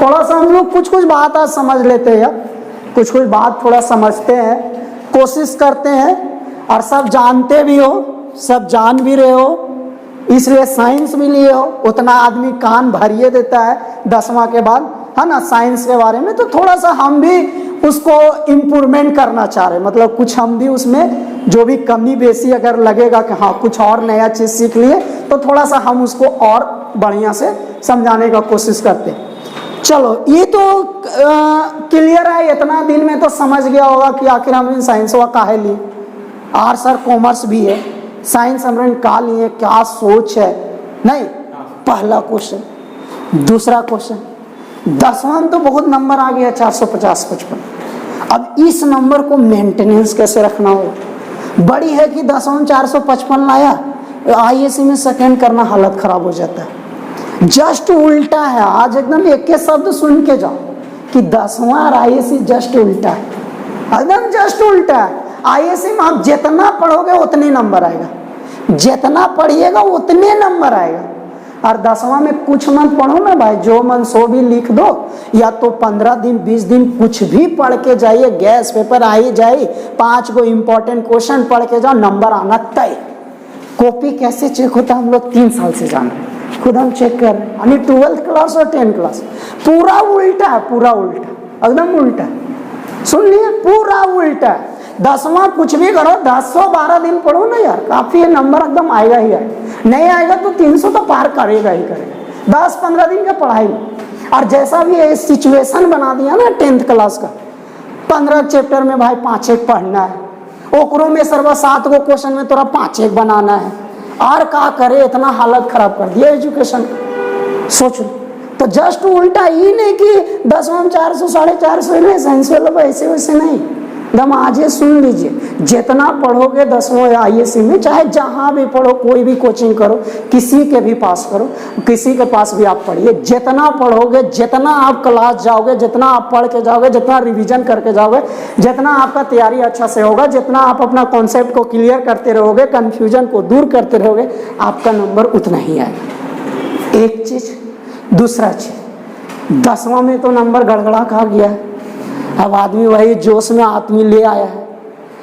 थोड़ा सा हम लोग कुछ कुछ बात आज समझ लेते हैं, कुछ कुछ बात थोड़ा समझते हैं, कोशिश करते हैं, और सब जानते भी हो, सब जान भी रहे हो, इसलिए साइंस भी लिए हो। उतना आदमी कान भरिए देता है 10वां के बाद, है ना, साइंस के बारे में। तो थोड़ा सा हम भी उसको इम्प्रूवमेंट करना चाह रहे हैं, मतलब कुछ हम भी उसमें जो भी कमी बेसी अगर लगेगा कि हाँ कुछ और नया चीज़ सीख लिए, तो थोड़ा सा हम उसको और बढ़िया से समझाने का कोशिश करते हैं। चलो, ये तो क्लियर है, इतना दिन में तो समझ गया होगा कि आखिर हमने साइंस वा काहे लिए। आर्ट्स और कॉमर्स भी है, साइंस हमने का लिए, क्या सोच है, नहीं। पहला क्वेश्चन। दूसरा क्वेश्चन, 10वां तो बहुत नंबर आ गया 450-55। अब इस नंबर को मेंटेनेंस कैसे रखना होगा। बड़ी है कि 10वां 455 लाया, आईएससी में सेकेंड करना हालत खराब हो जाता है। जस्ट उल्टा है, आज एकदम एक के शब्द सुन के जाओ कि 10वां और आईएससी जस्ट उल्टा है, एकदम जस्ट उल्टा है। आईएससी में आप जितना पढ़ोगे उतने नंबर आएगा, जितना पढ़िएगा उतने नंबर आएगा। और 10वां में कुछ मत पढ़ो ना भाई, जो मन सो भी लिख दो, या तो 15 दिन 20 दिन कुछ भी पढ़ के जाइए, गैस पेपर आ ही जाए, 5 गो इंपॉर्टेंट क्वेश्चन पढ़ के जाओ, नंबर आना तय। कॉपी कैसे चेक होता है हम लोग 3 साल से जान रहे हैं, खुद हम चेक कर रहे हैं। यानी 12th क्लास और 10th क्लास पूरा उल्टा है, पूरा उल्टा, एकदम उल्टा। सुन लिए, पूरा उल्टा है। 10वां कुछ भी करो, 10-12 दिन पढ़ो ना यार, काफी है, नंबर एकदम आएगा ही आएगा। नहीं आएगा तो 300 तो पार करेगा ही करेगा 10-15 दिन का पढ़ाई में। और जैसा भी ये सिचुएशन बना दिया ना 10th क्लास का, 15 चैप्टर में भाई 5-1 पढ़ना है, ओकरो में सर्वा 7 गो क्वेश्चन में तोरा 5-1 बनाना है, और क्या करे, इतना हालत खराब कर दिया एजुकेशन। सोच, तो जस्ट उल्टा ही नहीं कि 10वां 400 450 नहीं, साइंस वाला ऐसे वैसे नहीं, एकदम आज ये सुन लीजिए, जितना पढ़ोगे 10वां आईएससी में, चाहे जहां भी पढ़ो, कोई भी कोचिंग करो, किसी के भी पास करो, किसी के पास भी आप पढ़िए, जितना पढ़ोगे, जितना आप क्लास जाओगे, जितना आप पढ़ के जाओगे, जितना रिवीजन करके जाओगे, जितना आपका तैयारी अच्छा से होगा, जितना आप अपना कॉन्सेप्ट को क्लियर करते रहोगे, कन्फ्यूजन को दूर करते रहोगे, आपका नंबर उतना ही आएगा। एक चीज। दूसरा चीज, 10वां में तो नंबर गड़गड़ा खा गया है, अब आदमी वही जोश में आदमी ले आया है।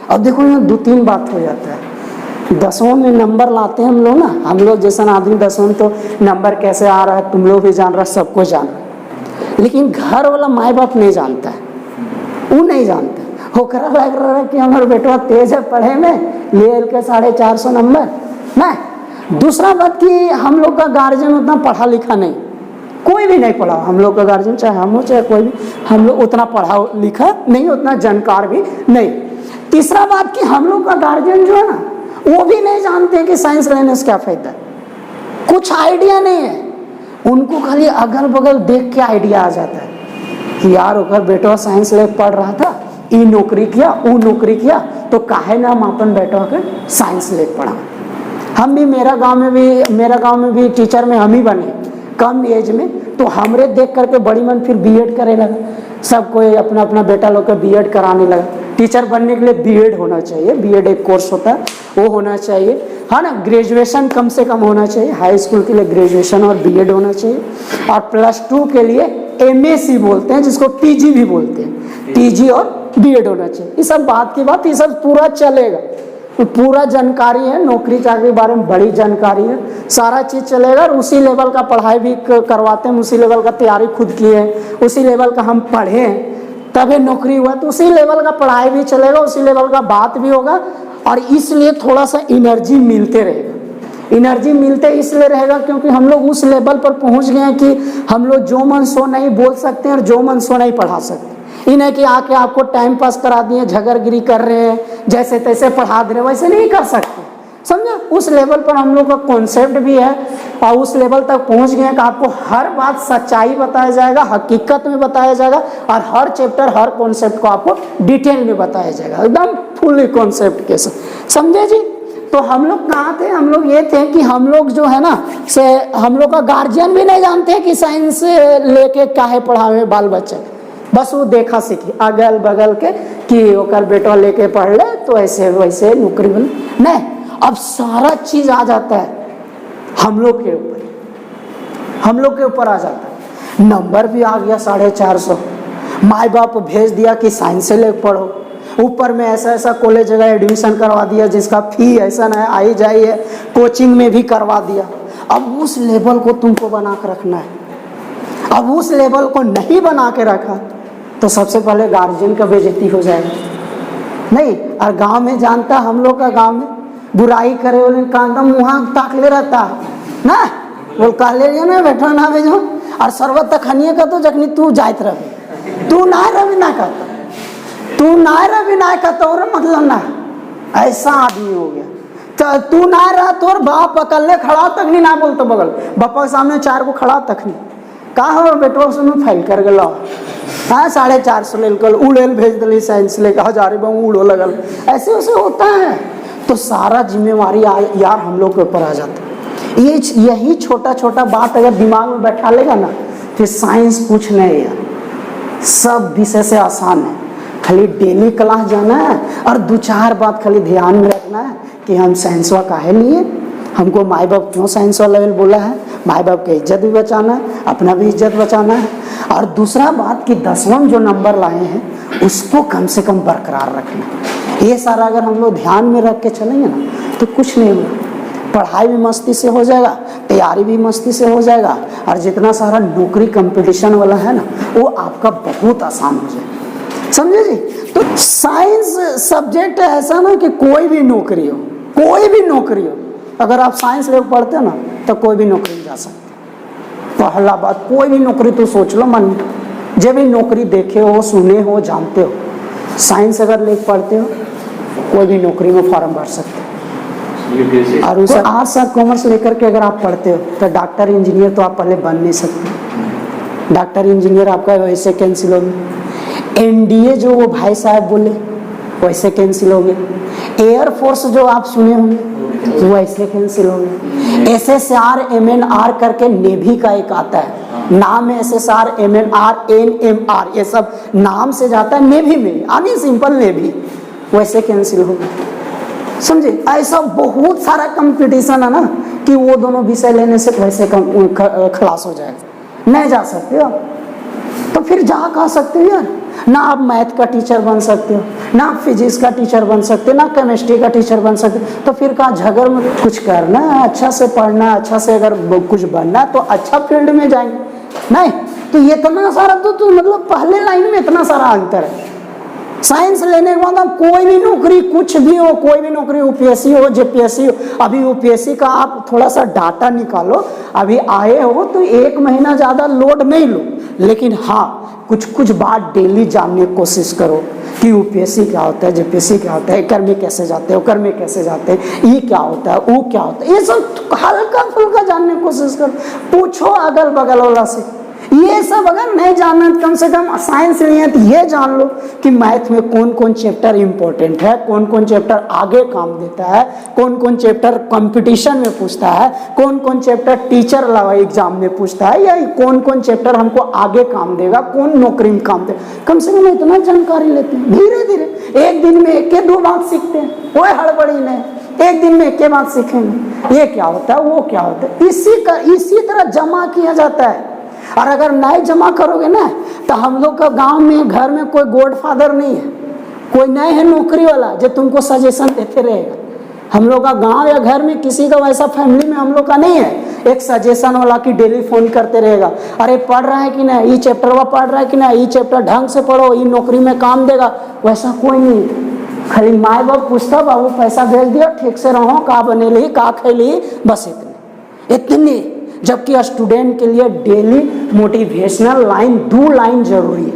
अब देखो यहाँ 2-3 बात हो जाता है। 10वां में नंबर लाते हैं हम लोग ना, हम लोग जैसा आदमी 10वां में तो नंबर कैसे आ रहा है तुम लोग भी जान रहा, सबको जान रहा, लेकिन घर वाला माँ बाप नहीं जानता है, वो नहीं जानता। होकरा लग रहा है कि हमारा बेटा तेज है पढ़े में, ले के 450 नंबर ना। दूसरा बात कि हम लोग का गार्जियन उतना पढ़ा लिखा नहीं, कोई भी नहीं पढ़ा हम लोग का गार्जियन, चाहे हम हो चाहे कोई भी, हम लोग उतना पढ़ा लिखा नहीं, उतना जानकार भी नहीं। तीसरा बात कि हम लोग का गार्जियन जो है ना, वो भी नहीं जानते कि साइंस लेने से क्या फायदा है, कुछ आइडिया नहीं है उनको, खाली अगल बगल देख के आइडिया आ जाता है कि यार ओकर बेटा साइंस ले पढ़ रहा था, ई नौकरी किया, वो नौकरी किया, तो काहे ना हम अपन बेटा के साइंस ले पढ़ा। हम भी, मेरा गाँव में भी टीचर में हम ही बने कम एज में, तो हमरे देख करके बड़ी मन फिर बीएड करे लगा, सब कोई अपना अपना बेटा लोग का बीएड कराने लगा। टीचर बनने के लिए बीएड होना चाहिए, बीएड एक कोर्स होता है, वो होना चाहिए, है ना। ग्रेजुएशन कम से कम होना चाहिए, हाई स्कूल के लिए ग्रेजुएशन और बीएड होना चाहिए, और +2 के लिए एमएससी बोलते हैं, जिसको पीजी भी बोलते हैं, पीजी और बीएड होना चाहिए। ये सब बात की बात, ये सब पूरा चलेगा, तो पूरा जानकारी है, नौकरी चाकरी के बारे में बड़ी जानकारी है, सारा चीज़ चलेगा। और उसी लेवल का पढ़ाई भी करवाते हैं, उसी लेवल का तैयारी खुद किए हैं, उसी लेवल का हम पढ़े हैं, तभी नौकरी हुआ, तो उसी लेवल का पढ़ाई भी चलेगा, उसी लेवल का बात भी होगा। और इसलिए थोड़ा सा एनर्जी मिलते रहेगा, एनर्जी मिलते इसलिए रहेगा क्योंकि हम लोग उस लेवल पर पहुंच गए हैं कि हम लोग जो मन सो नहीं बोल सकते हैं और जो मन सो नहीं पढ़ा सकते। इन्हें कि आके आपको टाइम पास करा दिए, झगड़गिरी कर रहे हैं, जैसे तैसे पढ़ा दे रहे, वैसे नहीं कर सकते, समझे। उस लेवल पर हम लोग का कॉन्सेप्ट भी है, और उस लेवल तक पहुंच गए कि आपको हर बात सच्चाई बताया जाएगा, हकीकत में बताया जाएगा, और हर चैप्टर हर कॉन्सेप्ट को आपको डिटेल में बताया जाएगा, एकदम फुल कॉन्सेप्ट के साथ, समझे जी। तो हम लोग कहाँ थे, हम लोग ये थे कि हम लोग जो है ना से हम लोग का गार्जियन भी नहीं जानते कि साइंस लेके काहे पढ़ावे बाल बच्चे, बस वो देखा सीखी अगल बगल के कि ओकर बेटा लेके पढ़ ले तो ऐसे वैसे नौकरी बन नहीं। अब सारा चीज आ जाता है हम लोग के ऊपर, हम लोग के ऊपर आ जाता है। नंबर भी आ गया 450। माँ बाप भेज दिया कि साइंस से ले पढ़ो, ऊपर में ऐसा ऐसा कॉलेज जगह एडमिशन करवा दिया जिसका फी ऐसा है आई जाई है, कोचिंग में भी करवा दिया। अब उस लेवल को तुमको बना के रखना है। अब उस लेवल को नहीं बना के रखा तो सबसे पहले गार्जियन का बेइज्जती हो जाएगा। नहीं, और गांव में जानता, हम लोग का गांव में बुराई करे बोले कांदम मुहा ताकले रहता है ना, बोल कहले ना बैठो ना भेजो, और सर्वत तखनिए का तो जखनी तू जाइत रही, तू ना रवि ना कहता, तू ना रवि ना कहता, और मतलब ना ऐसा आदमी हो गया। तो तू ना रहा तोर बाप अकल्ले खड़ा तक नहीं ना बोलते, बगल बापा के सामने 4 को खड़ा तक नहीं, कहा हो बेटो उसमें फाइल कर गलो, हाँ 450 ले कल उड़ेल भेज दिली साइंस लेकर 1000 उड़ो लगल, ऐसे वैसे होता है। तो सारा जिम्मेवारी यार हम लोग के ऊपर आ जाता है। यही छोटा छोटा बात अगर दिमाग में बैठा लेगा ना, फिर साइंस कुछ नहीं है, सब विषय से आसान है। खाली डेली क्लास जाना है और 2-4 बात खाली ध्यान में रखना है कि हम साइंस वा काहे लिए, हमको माँ बाप क्यों साइंस वाला लेवल बोला है, माँ बाप की इज्जत भी बचाना है, अपना भी इज्जत बचाना है। और दूसरा बात कि 10वां जो नंबर लाए हैं उसको कम से कम बरकरार रखना है। ये सारा अगर हम लोग ध्यान में रख के चलेंगे ना तो कुछ नहीं होगा, पढ़ाई भी मस्ती से हो जाएगा, तैयारी भी मस्ती से हो जाएगा, और जितना सारा नौकरी कंपटीशन वाला है ना वो आपका बहुत आसान हो जाएगा, समझे जी। तो साइंस सब्जेक्ट ऐसा ना कि कोई भी नौकरी हो, कोई भी नौकरी हो, अगर आप साइंस लेकर पढ़ते हो ना तो कोई भी नौकरी में जा सकते। पहला बात, कोई भी नौकरी तो सोच लो मन में, जब भी नौकरी देखे हो, सुने हो, जानते हो, साइंस अगर लेकर पढ़ते हो कोई भी नौकरी में फॉर्म भर सकते हो। और उसे आर्ट्स और कॉमर्स लेकर के अगर आप पढ़ते हो तो डॉक्टर इंजीनियर तो आप पहले बन नहीं सकते, डॉक्टर इंजीनियर आपका वैसे कैंसिल हो गया। एनडीए जो वो भाई साहब बोले वैसे कैंसिल हो गया। एयरफोर्स जो आप सुने होंगे वो ऐसे कैंसिल हो गया। SSR MNR करके नेवी का एक आता है, नाम है SSR MNR NMR, ये सब नाम से जाता है नेवी में, यानी सिंपल नेवी, वैसे कैंसिल हो गया। समझे, ऐसा बहुत सारा कंपटीशन है ना कि वो दोनों विषय लेने से वैसे खलास हो जाएगा, नहीं जा सकते हो। तो फिर जा कहा सकते हो यार, ना आप मैथ का टीचर बन सकते हो, ना आप फिजिक्स का टीचर बन सकते हो, ना केमिस्ट्री का टीचर बन सकते हो। तो फिर कहा झगड़ में कुछ करना है, अच्छा से पढ़ना, अच्छा से अगर कुछ बनना तो अच्छा फील्ड में जाएंगे। नहीं तो ये इतना सारा तो मतलब पहले लाइन में इतना सारा अंतर है। साइंस लेने के बाद कोई भी नौकरी कुछ भी हो, कोई भी नौकरी UPSC हो, JPSC हो, अभी UPSC का आप थोड़ा सा डाटा निकालो, अभी आए हो तो 1 महीना ज़्यादा लोड नहीं लो, लेकिन हाँ कुछ कुछ बात डेली जानने की कोशिश करो कि UPSC क्या होता है, JPSC क्या होता है, कर में कैसे जाते हैं, कर में कैसे जाते हैं, ये क्या होता है, वो क्या होता है, ये सब हल्का फुल्का जानने की कोशिश करो। पूछो अगल बगल वाला से, ये सब अगर नहीं जानना कम से कम साइंस नहीं है तो ये जान लो कि मैथ में कौन कौन चैप्टर इंपॉर्टेंट है, कौन कौन चैप्टर आगे काम देता है, कौन कौन चैप्टर कंपटीशन में पूछता है, कौन कौन चैप्टर टीचर लेवल एग्जाम में पूछता है, या कौन कौन चैप्टर हमको आगे काम देगा, कौन नौकरी में काम देगा। कम से कम इतना जानकारी लेते हैं, धीरे धीरे एक दिन में 1-2 बात सीखते हैं, कोई हड़बड़ी नहीं, एक दिन में 1 बात सीखेंगे, ये क्या होता है, वो क्या होता है, इसी तरह जमा किया जाता है। और अगर नहीं जमा करोगे ना तो हम लोग का गांव में घर में कोई गॉडफादर नहीं है, कोई नहीं है नौकरी वाला जो तुमको सजेशन देते रहेगा। हम लोग का गांव या घर में किसी का वैसा फैमिली में हम लोग का नहीं है एक सजेशन वाला की डेली फोन करते रहेगा, अरे पढ़ रहा है कि नहीं, ये चैप्टर वह पढ़ रहा है कि नहीं, ये चैप्टर ढंग से पढ़ो, ये नौकरी में काम देगा, वैसा कोई नहीं। खाली माँ बाप पूछता बाबू पैसा भेज दिया, ठीक से रहो, का बनेली का खैली, बस इतनी। जबकि स्टूडेंट के लिए डेली मोटिवेशनल लाइन 2 लाइन जरूरी है।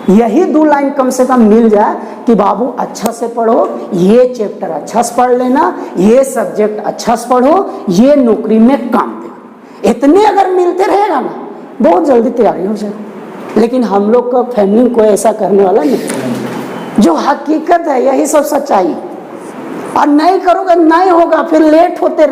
यही 2 लाइन कम से कम मिल जाए कि बाबू अच्छा से पढ़ो, ये चैप्टर अच्छा से पढ़ लेना, ये सब्जेक्ट अच्छा से पढ़ो, ये नौकरी में काम देगा। इतने अगर मिलते रहेगा ना बहुत जल्दी तैयारी हो जाएगी। लेकिन हम लोग का फैमिली को ऐसा करने वाला नहीं, जो हकीकत है यही सब सच्चाई। और नहीं करोगे नहीं होगा, फिर लेट होते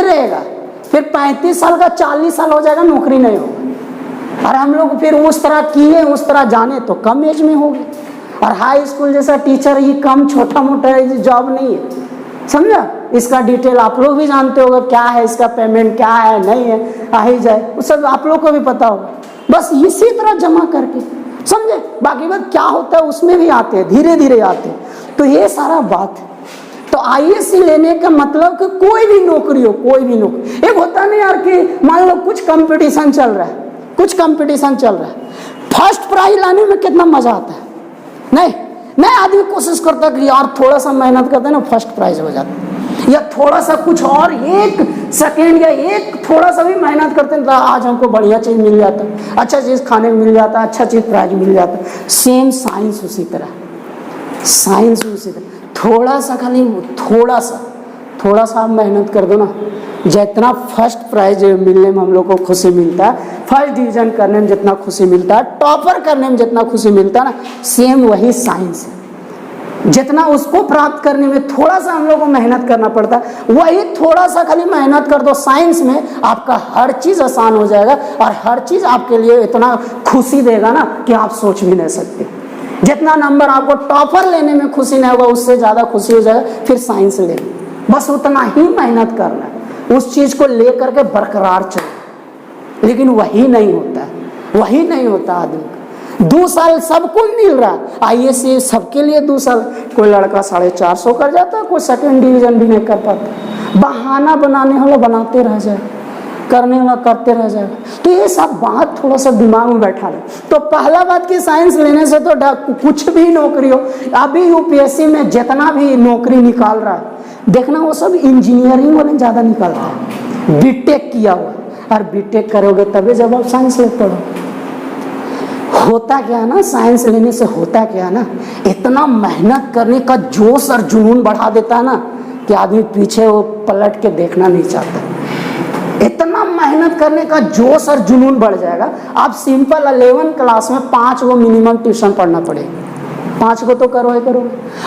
रहेगा, फिर 35 साल का 40 साल हो जाएगा, नौकरी नहीं होगा। और हम लोग फिर उस तरह किए, उस तरह जाने तो कम एज में होगी। और हाई स्कूल जैसा टीचर ही कम छोटा मोटा जॉब नहीं है, समझा। इसका डिटेल आप लोग भी जानते होगा, क्या है इसका पेमेंट, क्या है नहीं है, आ ही जाए, वो सब आप लोग को भी पता होगा। बस इसी तरह जमा करके, समझे। बाकी बात क्या होता है उसमें भी आते हैं, धीरे धीरे आते हैं। तो ये सारा बात है। तो आईएएस लेने का मतलब कि कोई भी नौकरी हो, कोई भी नौकरी, एक होता नहीं यार कि मान लो कुछ कंपटीशन चल रहा है, कुछ कंपटीशन चल रहा है, फर्स्ट प्राइज लाने में कितना मजा आता है। नहीं आदमी कोशिश करता है कि यार थोड़ा सा मेहनत करते हैं ना फर्स्ट प्राइज हो जाता है, या थोड़ा सा कुछ और एक सेकेंड या एक थोड़ा सा भी मेहनत करते हैं तो आज हमको बढ़िया चीज मिल जाता, अच्छा चीज खाने में मिल जाता, अच्छा चीज प्राइज मिल जाता। सेम साइंस उसी तरह, साइंस उसी तरह, थोड़ा सा खाली थोड़ा सा आप मेहनत कर दो ना, जितना फर्स्ट प्राइज मिलने में हम लोग को खुशी मिलता है, फर्स्ट डिवीजन करने में जितना खुशी मिलता है, टॉपर करने में जितना खुशी मिलता है ना, सेम वही साइंस है। जितना उसको प्राप्त करने में थोड़ा सा हम लोग को मेहनत करना पड़ता है, वही थोड़ा सा खाली मेहनत कर दो साइंस में, आपका हर चीज आसान हो जाएगा और हर चीज आपके लिए इतना खुशी देगा ना कि आप सोच भी नहीं सकते। जितना नंबर आपको टॉपर लेने में खुशी नहीं होगा, उससे ज्यादा खुशी हो जाएगा फिर साइंस लेने। बस उतना ही मेहनत करना है, उस चीज को लेकर के बरकरार चलो। लेकिन वही नहीं होता है, वही नहीं होता आदमी का। 2 साल सबको मिल रहा है, आईएएस सबके लिए 2 साल। कोई लड़का 450 कर जाता है, कोई सेकंड डिवीजन भी नहीं कर पाता। बहाना बनाने वाला बनाते रह जाए, करने वाला करते रह जाएगा। तो ये सब बात थोड़ा सा दिमाग में बैठा ले। तो पहला बात कि साइंस लेने से तो कुछ भी नौकरी हो, अभी यूपीएससी में जितना भी नौकरी निकाल रहा है देखना, वो सब इंजीनियरिंग वाले ज्यादा निकाल रहा है, बीटेक किया हुआ। और बीटेक करोगे तभी जब आप साइंस ले पढ़ो। होता क्या है ना, साइंस लेने से होता क्या है ना, इतना मेहनत करने का जोश और जुनून बढ़ा देता है ना कि आदमी पीछे वो पलट के देखना नहीं चाहता। इतना मेहनत करने का जोश और जुनून बढ़ जाएगा। आप सिंपल 11 क्लास में 5 को मिनिमम ट्यूशन पढ़ना पड़ेगा, 5 को तो करो ही करो।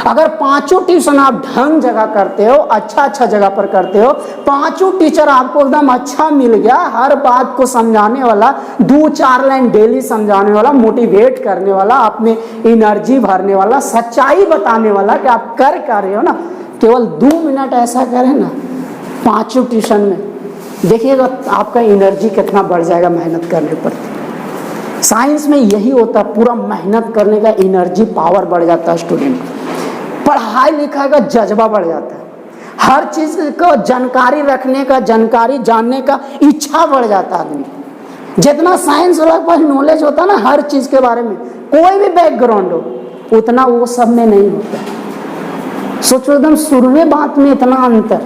अगर 5 ट्यूशन आप ढंग जगह करते हो, अच्छा जगह पर करते हो, 5 टीचर आपको एकदम अच्छा मिल गया, हर बात को समझाने वाला, 2-4 लाइन डेली समझाने वाला, मोटिवेट करने वाला, आप में एनर्जी भरने वाला, सच्चाई बताने वाला कि आप कर रहे हो ना, केवल 2 मिनट ऐसा करें ना 5 ट्यूशन में, देखिएगा आपका एनर्जी कितना बढ़ जाएगा मेहनत करने पर। साइंस में यही होता है, पूरा मेहनत करने का एनर्जी पावर बढ़ जाता है स्टूडेंट को, पढ़ाई लिखाई का जज्बा बढ़ जाता है, हर चीज को जानकारी रखने का, जानकारी जानने का इच्छा बढ़ जाता है आदमी। जितना साइंस वाला के पास नॉलेज होता है ना हर चीज के बारे में, कोई भी बैकग्राउंड हो, उतना वो सब में नहीं होता। सोचो एकदम शुरुए बात में इतना अंतर,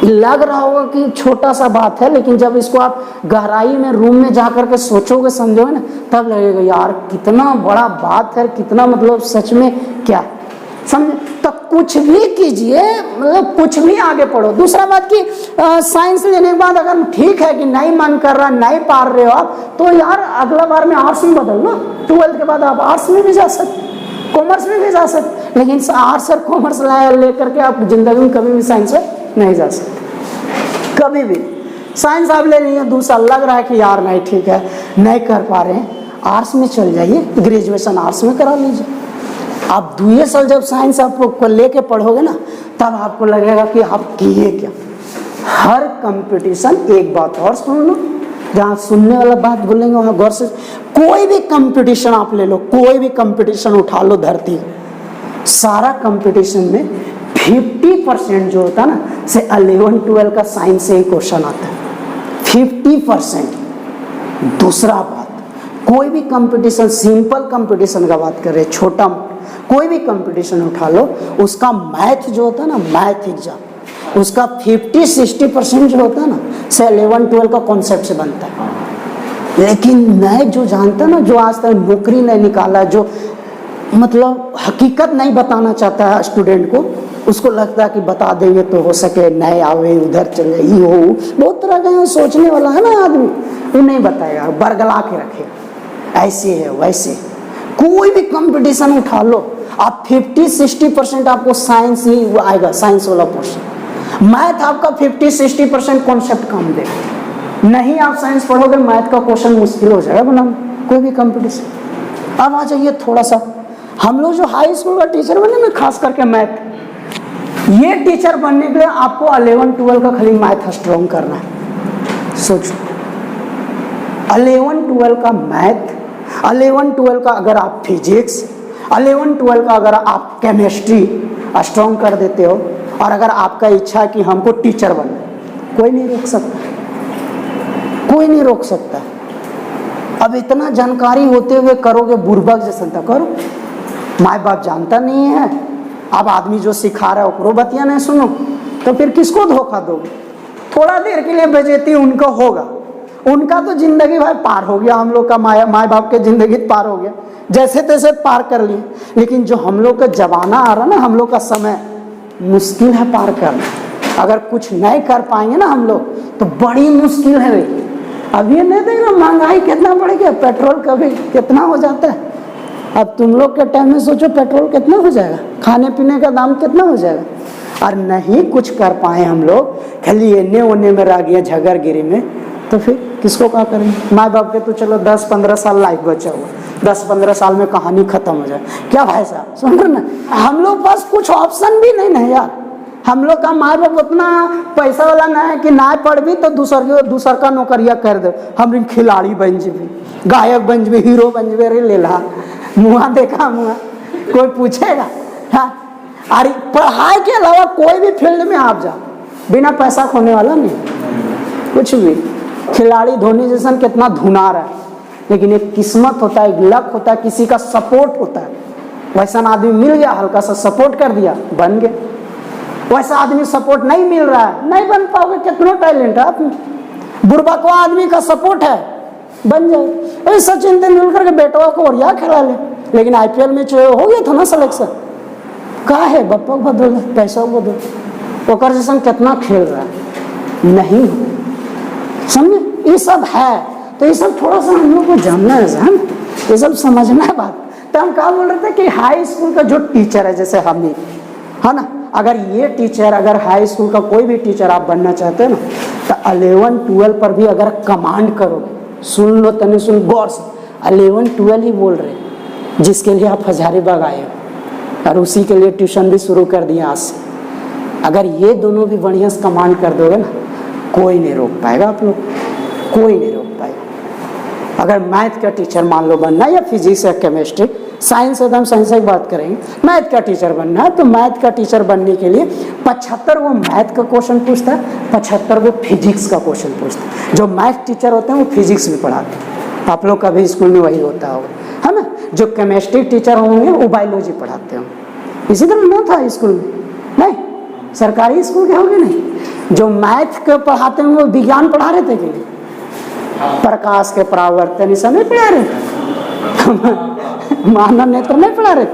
लग रहा होगा कि छोटा सा बात है, लेकिन जब इसको आप गहराई में रूम में जाकर के सोचोगे, समझोगे ना, तब लगेगा यार कितना बड़ा बात है, कितना मतलब सच में क्या समझे। तो कुछ भी कीजिए, मतलब कुछ भी आगे पढ़ो। दूसरा बात कि साइंस लेने के बाद अगर ठीक है कि नहीं मन कर रहा, नहीं पार रहे हो आप, तो यार अगला बार में आर्ट्स में बदल लो। 12th के बाद आप आर्ट्स में भी जा सकते, कॉमर्स में भी जा सकते, लेकिन आर्ट्स और कॉमर्स लेकर के आप जिंदगी में कभी भी साइंस में नहीं जा सकते, कभी भी। साइंस आप ले रही 2 साल, लग रहा है कि यार नहीं ठीक है, नहीं कर पा रहे हैं, आर्ट्स में चल जाइए, ग्रेजुएशन आर्ट्स में करा लीजिए। आप 2 साल जब साइंस आपको लेके पढ़ोगे ना, तब आपको लगेगा कि आप किए क्या। हर कंपटीशन, एक बात और सुन लो, जहाँ सुनने वाला बात बोलेंगे वहाँ गौर से, कोई भी कंपटीशन आप ले लो, कोई भी कंपटीशन उठा लो धरती, सारा कंपटीशन में 50% जो होता है ना, से 11-12 का साइंस से ही क्वेश्चन आता है, 50%। दूसरा बात, कोई भी कंपटीशन, सिंपल कंपटीशन का बात कर रहे हैं, छोटा कोई भी कंपटीशन उठा लो, उसका मैथ जो होता है ना, मैथ एग्जाम, उसका 50-60% जो होता है ना, से 11-12 का कॉन्सेप्ट से बनता है। लेकिन नए जो जानता है ना, जो आज तक नौकरी नहीं निकाला, जो मतलब हकीकत नहीं बताना चाहता है स्टूडेंट को, उसको लगता है कि बता देंगे तो हो सके नए आवे, उधर चले, ये हो, बहुत तरह का सोचने वाला है ना आदमी, वो नहीं बताएगा, बरगला के रखेगा, ऐसे है वैसे। कोई भी कंपटीशन उठा लो, आप 50-60% आपको साइंस ही आएगा, साइंस वाला पोर्शन। मैथ आपका 50-60% कॉन्सेप्ट काम देगा। नहीं आप साइंस पढ़ोगे, मैथ का क्वेश्चन मुश्किल हो जाएगा बनाना, कोई भी कंपटीशन। अब आ जाइए थोड़ा सा, हम लोग जो हाई स्कूल का टीचर बने ना, खास करके मैथ, ये टीचर बनने के लिए आपको 11-12 का खाली मैथ स्ट्रॉन्ग करना है। सोचो 11-12 का मैथ, 11-12 का अगर आप फिजिक्स, 11-12 का अगर आप केमिस्ट्री स्ट्रॉन्ग कर देते हो, और अगर आपका इच्छा है कि हमको टीचर बनना, कोई नहीं रोक सकता, कोई नहीं रोक सकता। अब इतना जानकारी होते हुए करोगे बुर्बक जैसा तो करो। माँ बाप जानता नहीं है, अब आदमी जो सिखा रहा है ओकरो बतिया नहीं सुनो, तो फिर किसको धोखा दोगे? थोड़ा देर के लिए बेइज्जती उनका होगा, उनका तो जिंदगी भाई पार हो गया, हम लोग का माँ बाप के जिंदगी पार हो गया, जैसे तैसे पार कर लिए। लेकिन जो हम लोग का जमाना आ रहा ना, हम लोग का समय मुश्किल है पार करना। अगर कुछ नहीं कर पाएंगे ना हम लोग तो बड़ी मुश्किल है भाई। अब ये नहीं देख रहा महंगाई कितना बढ़ गया, पेट्रोल का भी कितना हो जाता है। अब तुम लोग के टाइम में सोचो पेट्रोल कितना हो जाएगा, खाने पीने का दाम कितना हो जाएगा। और नहीं कुछ कर पाए हम लोग, खाली एने ओने में रह गया झगड़गिरी में, तो फिर किसको क्या करेंगे? माँ बाप के तो चलो 10-15 साल लाइफ बचा हुआ, 10-15 साल में कहानी खत्म हो जाए। क्या भाई साहब सुन रहे ना, हम लोग पास कुछ ऑप्शन भी नहीं है यार। हम लोग का माँ बाप उतना पैसा वाला ना है कि ना पढ़ भी तो दूसर का नौकरिया कर दे, हम खिलाड़ी बन जबी, गायक बन जबी, हीरो बन जबे। अरे ले ला मुँह देखा मुँह, कोई पूछेगा? हाँ, अरे पढ़ाई के अलावा कोई भी फील्ड में आप जाओ, बिना पैसा खोने वाला नहीं कुछ भी। खिलाड़ी धोनी जैसा कितना धुनार है, लेकिन एक किस्मत होता है, एक लक होता है, किसी का सपोर्ट होता है। वैसा आदमी मिल गया, हल्का सा सपोर्ट कर दिया, बन गए। वैसा आदमी सपोर्ट नहीं मिल रहा है, नहीं बन पाओगे। कितना टैलेंट है आप में, बुर्बकवा आदमी का सपोर्ट है, बन जाए। अरे सचिन तेंदुलकर के बेटवा को और या खिला ले, लेकिन IPL में हो गया था ना सिलेक्शन। कहा है बप्पा बदल, पैसा बदल, ओकर जैसा कितना खेल रहा है, नहीं समझे? ये सब है, तो ये सब थोड़ा सा हम लोग को जानना है, ये सब समझना है बात। तो हम क्या बोल रहे थे कि हाई स्कूल का जो टीचर है, जैसे हम ही है ना, अगर ये टीचर, अगर हाई स्कूल का कोई भी टीचर आप बनना चाहते हैं ना, तो 11-12 पर भी अगर कमांड करोगे, सुन लो तने, सुन गौर से, 11-12 ही बोल रहे हैं, जिसके लिए आप हजारीबाग आए हो, और उसी के लिए ट्यूशन भी शुरू कर दिया आज से। अगर ये दोनों भी बढ़िया से कमांड कर दोगे ना, कोई नहीं रोक पाएगा आप लोग, कोई नहीं रोक पाएगा। अगर मैथ का टीचर मान लो बनना, या फिजिक्स या केमिस्ट्री, साइंस एकदम साइंस की बात करेंगे, मैथ का टीचर बनना है, तो मैथ का टीचर बनने के लिए 75 वो मैथ का क्वेश्चन पूछता है, 75 वो फिजिक्स का क्वेश्चन पूछता है। जो मैथ टीचर होते हैं वो फिजिक्स भी पढ़ाते हैं, आप लोग का भी स्कूल में वही होता होगा, है ना। जो केमिस्ट्री टीचर होंगे वो बायोलॉजी पढ़ाते होंगे। इसी तरह ना था स्कूल में, नहीं सरकारी स्कूल के होंगे नहीं। जो मैथ के पढ़ाते हैं वो विज्ञान पढ़ा रहे थे कि प्रकाश के परावर्तन सब नहीं पढ़ा रहे मानव नेत्र नहीं पढ़ा रहे थे।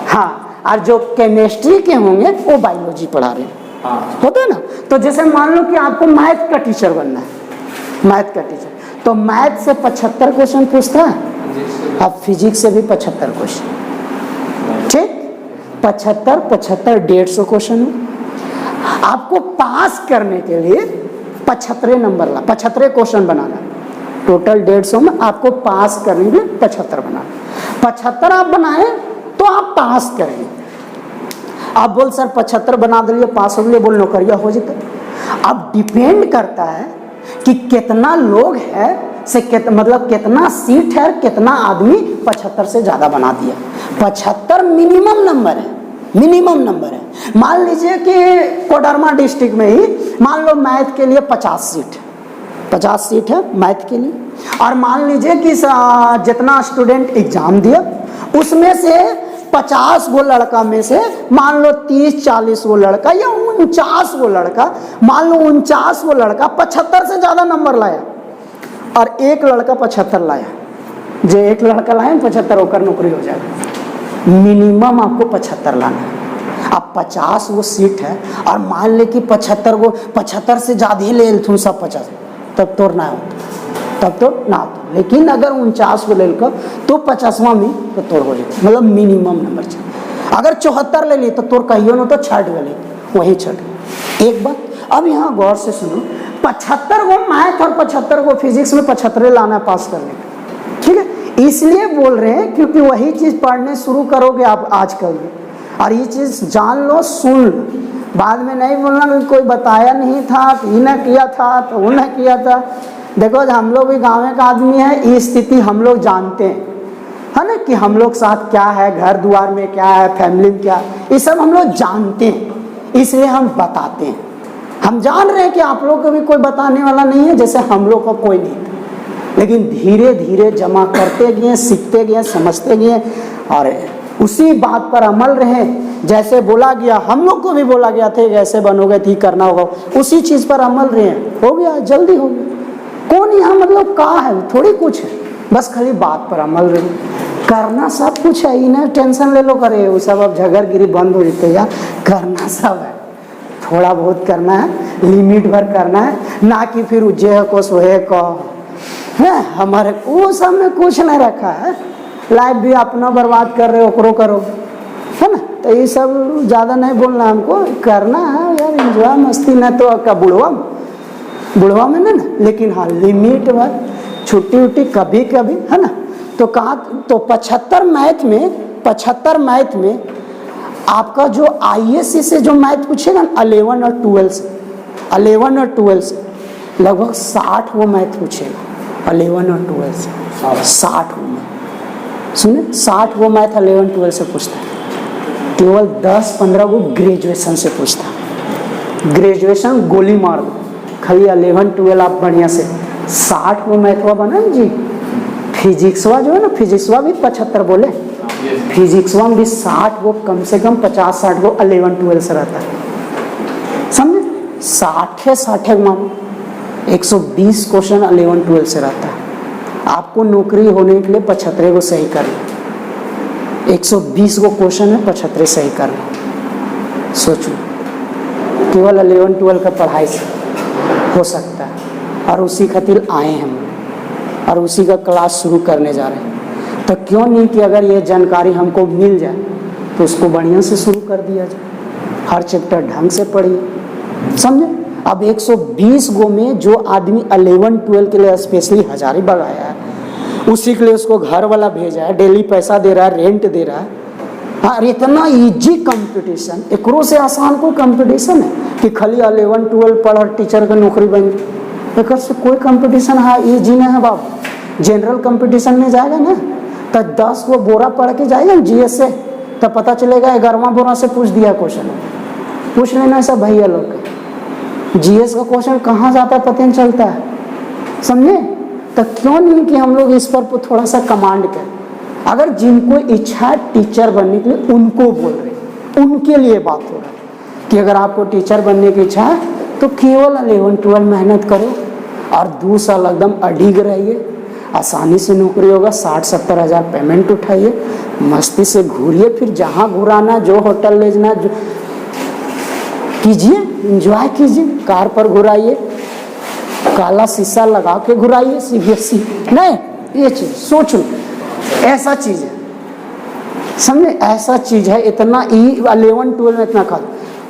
हाँ, और जो केमिस्ट्री के होंगे वो बायोलॉजी पढ़ा रहे होते ना। तो जैसे मान लो कि आपको मैथ का टीचर बनना है, मैथ का टीचर, तो मैथ से 75 क्वेश्चन पूछता है, अब फिजिक्स से भी 75 क्वेश्चन, ठीक, 75 150 क्वेश्चन। आपको पास करने के लिए 75 नंबर ला, 75 क्वेश्चन बनाना, टोटल 150 में आपको पास करने के लिए 75 बनाना। 75 आप बनाए तो आप पास करेंगे। आप बोल सर 75 बना दिए पास हो गए, बोल नौकरिया हो जाते। अब डिपेंड करता है कि कितना लोग है से मतलब कितना सीट है, कितना आदमी 75 से ज्यादा बना दिया। 75 मिनिमम नंबर है, मिनिमम नंबर है। मान लीजिए कि कोडरमा डिस्ट्रिक्ट में ही मान लो मैथ के लिए 50 सीट, 50 सीट है मैथ के लिए, और मान लीजिए कि जितना स्टूडेंट एग्जाम दिया उसमें से 50 वो लड़का में से मान लो 30-40 वो लड़का या 49 वो लड़का, मान लो 49 वो लड़का 75 से ज्यादा नंबर लाया, और एक लड़का 75 लाया, जो एक लड़का लाया 75 होकर नौकरी हो जाएगा। मिनिमम आपको 75 लाना है। अब 50 वो सीट है, और मान ले कि 75 से ज्यादा ही ले तुम सब 50, तब तो ना हो, तब तो ना हो। लेकिन अगर 49 को ले लो तो 50वां में तो तोड़ हो जाए, मतलब मिनिमम नंबर चाहिए। अगर 74 ले ली तो तोड़ कहियो ना तो 60 ले ली, वही 60। एक बात अब यहाँ गौर से सुनो, 75 को मैथ और 75 को फिजिक्स में 75 लाना पास करने का, ठीक है। इसलिए बोल रहे हैं क्योंकि वही चीज पढ़ने शुरू करोगे आप आजकल में, और ये चीज जान लो, सुन लो, बाद में नहीं बोलना कि कोई बताया नहीं था, तो ये ना किया था, तो वो ना किया था। देखो हम लोग भी गाँव का आदमी है, ये स्थिति हम लोग जानते हैं, है ना, कि हम लोग साथ क्या है, घर द्वार में क्या है, फैमिली में क्या है, ये सब हम लोग जानते हैं, इसलिए हम बताते हैं। हम जान रहे हैं कि आप लोग को भी कोई बताने वाला नहीं है, जैसे हम लोग को कोई नहीं था, लेकिन धीरे धीरे जमा करते गए, सीखते गए, समझते गए, और उसी बात पर अमल रहे। जैसे बोला गया, हम लोग को भी बोला गया था ऐसे बनोगे, ठीक करना होगा, उसी चीज पर अमल रहे, हो गया, जल्दी हो गया। कौन यहाँ मतलब कहा है, थोड़ी कुछ है, बस खाली बात पर अमल रहे, करना सब कुछ है। इन्हें टेंशन ले लो, करे वो सब अब झगड़गिरी बंद हो जाते यार, करना सब है, थोड़ा बहुत करना है, लिमिट भर करना है, ना कि फिर उज्जै को सोहे को है, हमारे वो सब में कुछ नहीं रखा है। लाइफ भी अपना बर्बाद कर रहे हो, ओकरो करो, है ना, तो ये सब ज़्यादा नहीं बोलना, हमको करना है यार, एंजॉय मस्ती, न तो क्या बुढ़वा में ना, लेकिन हाँ लिमिट भर, छुट्टी उट्टी कभी कभी, है ना। तो कहा तो 75 मैथ में आपका जो ISC से जो मैथ पूछेगा ना 11 और 12 से लगभग 60 वो मैथ पूछेगा, 11 और 12 से 60 वो मैथ, सुने 60 वो मैथ 11-12 से पूछता है। केवल 10-15 वो ग्रेजुएशन से पूछता है, ग्रेजुएशन गोली मार दो, खाली 11-12 आप बढ़िया से 60 वो मैथवा बना जी। फिजिक्सवा जो है ना, फिजिक्सवा भी 75 बोले, फिजिक्सवा में भी 60 वो कम से कम 50-60 वो 11-12 से रहता है, समझे, 60 मानो 120 क्वेश्चन 11-12 से रहता है। आपको नौकरी होने के लिए 75 को सही करना, 120 को क्वेश्चन है, 75 सही करना। सोचो, केवल 11-12 का पढ़ाई से हो सकता है, और उसी खातिर आए हम, और उसी का क्लास शुरू करने जा रहे हैं। तो क्यों नहीं कि अगर ये जानकारी हमको मिल जाए तो उसको बढ़िया से शुरू कर दिया जाए, हर चैप्टर ढंग से पढ़िए, समझे। अब 120 गो में जो आदमी 11-12 के लिए स्पेशली हजारीबाग आया है, उसी के लिए उसको घर वाला भेजा है, डेली पैसा दे रहा है, रेंट दे रहा है, हाँ, इतना इजी कंपटीशन, एकरो से आसान कोई कंपटीशन है कि खाली 11-12 पढ़ और टीचर का नौकरी बन जाए, एक से कोई कंपटीशन है इजी नहीं है बाबू। जनरल कंपटीशन में जाएगा ना तो 10 को बोरा पढ़ के जाएगा GS से, तो पता चलेगा 11वां बोरा से पूछ दिया क्वेश्चन, पूछ लेना सब भैया लोग का, GS का क्वेश्चन कहाँ जाता है पता नहीं चलता है, समझे। तो क्यों नहीं कि हम लोग इस पर थोड़ा सा कमांड करें। अगर जिनको इच्छा है टीचर बनने के लिए, उनको बोल रहे, उनके लिए बात हो रहा है कि अगर आपको टीचर बनने की इच्छा है तो केवल 11-12 मेहनत करो और 2 साल एकदम अडिग रहिए, आसानी से नौकरी होगा, 60-70 हज़ार पेमेंट उठाइए, मस्ती से घूरिए, फिर जहाँ घुराना, जो होटल ले जाना जो कीजिए, एंजॉय कीजिए, कार पर घुराइए, काला शीशा लगा के घुराइए, CBSE नहीं, ये चीज़ सोच लो, ऐसा चीज़ है, समझे, ऐसा चीज़ है। इतना 11-12 में इतना खा,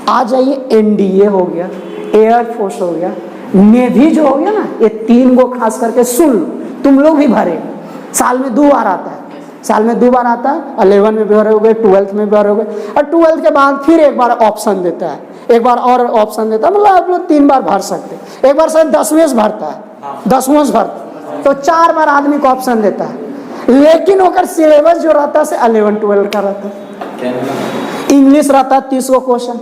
आ जाइए, NDA हो गया, एयरफोर्स हो गया, नेवी जो हो गया ना, ये 3 गो खास करके सुन लो, तुम लोग भी भरे, साल में 2 बार आता है, साल में 2 बार आता है, 11 में भी भरोगे, 12th में भी भरोगे, और 12th के बाद फिर एक बार ऑप्शन देता है, एक बार और ऑप्शन देता है, मतलब आप लोग 3 बार भर सकते, एक बार शायद 10वें से भरता है, 10वें से भरता, तो 4 बार आदमी को ऑप्शन देता है, लेकिन ओकर सिलेबस जो रहता है 11-12 का रहता है। इंग्लिश रहता है 30 गो क्वेश्चन,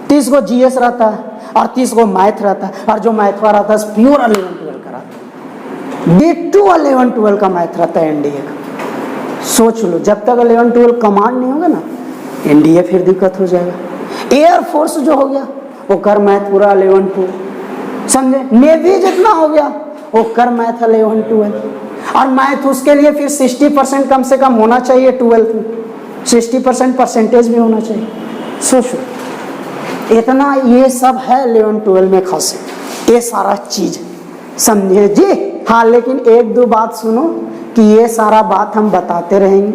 30 गो GS रहता है, और 30 गो मैथ रहता है, और जो मैथवा रहता है प्योर 11-12 का रहता है, डिट्टो 11-12 का मैथ रहता है NDA का। सोच लो, जब तक 11-12 कमांड नहीं होगा ना, NDA फिर दिक्कत हो जाएगा। एयरफोर्स जो हो गया वो कर मैथ पूरा 11-12, समझे। नेवी जितना हो गया वो कर मैथ 11-12, और मैथ उसके लिए फिर 60% कम से कम होना चाहिए, 12th में 60% परसेंटेज भी होना चाहिए। सोचो, इतना ये सब है 11-12 में खास, ये सारा चीज समझे जी। हाँ, लेकिन 1-2 बात सुनो कि ये सारा बात हम बताते रहेंगे,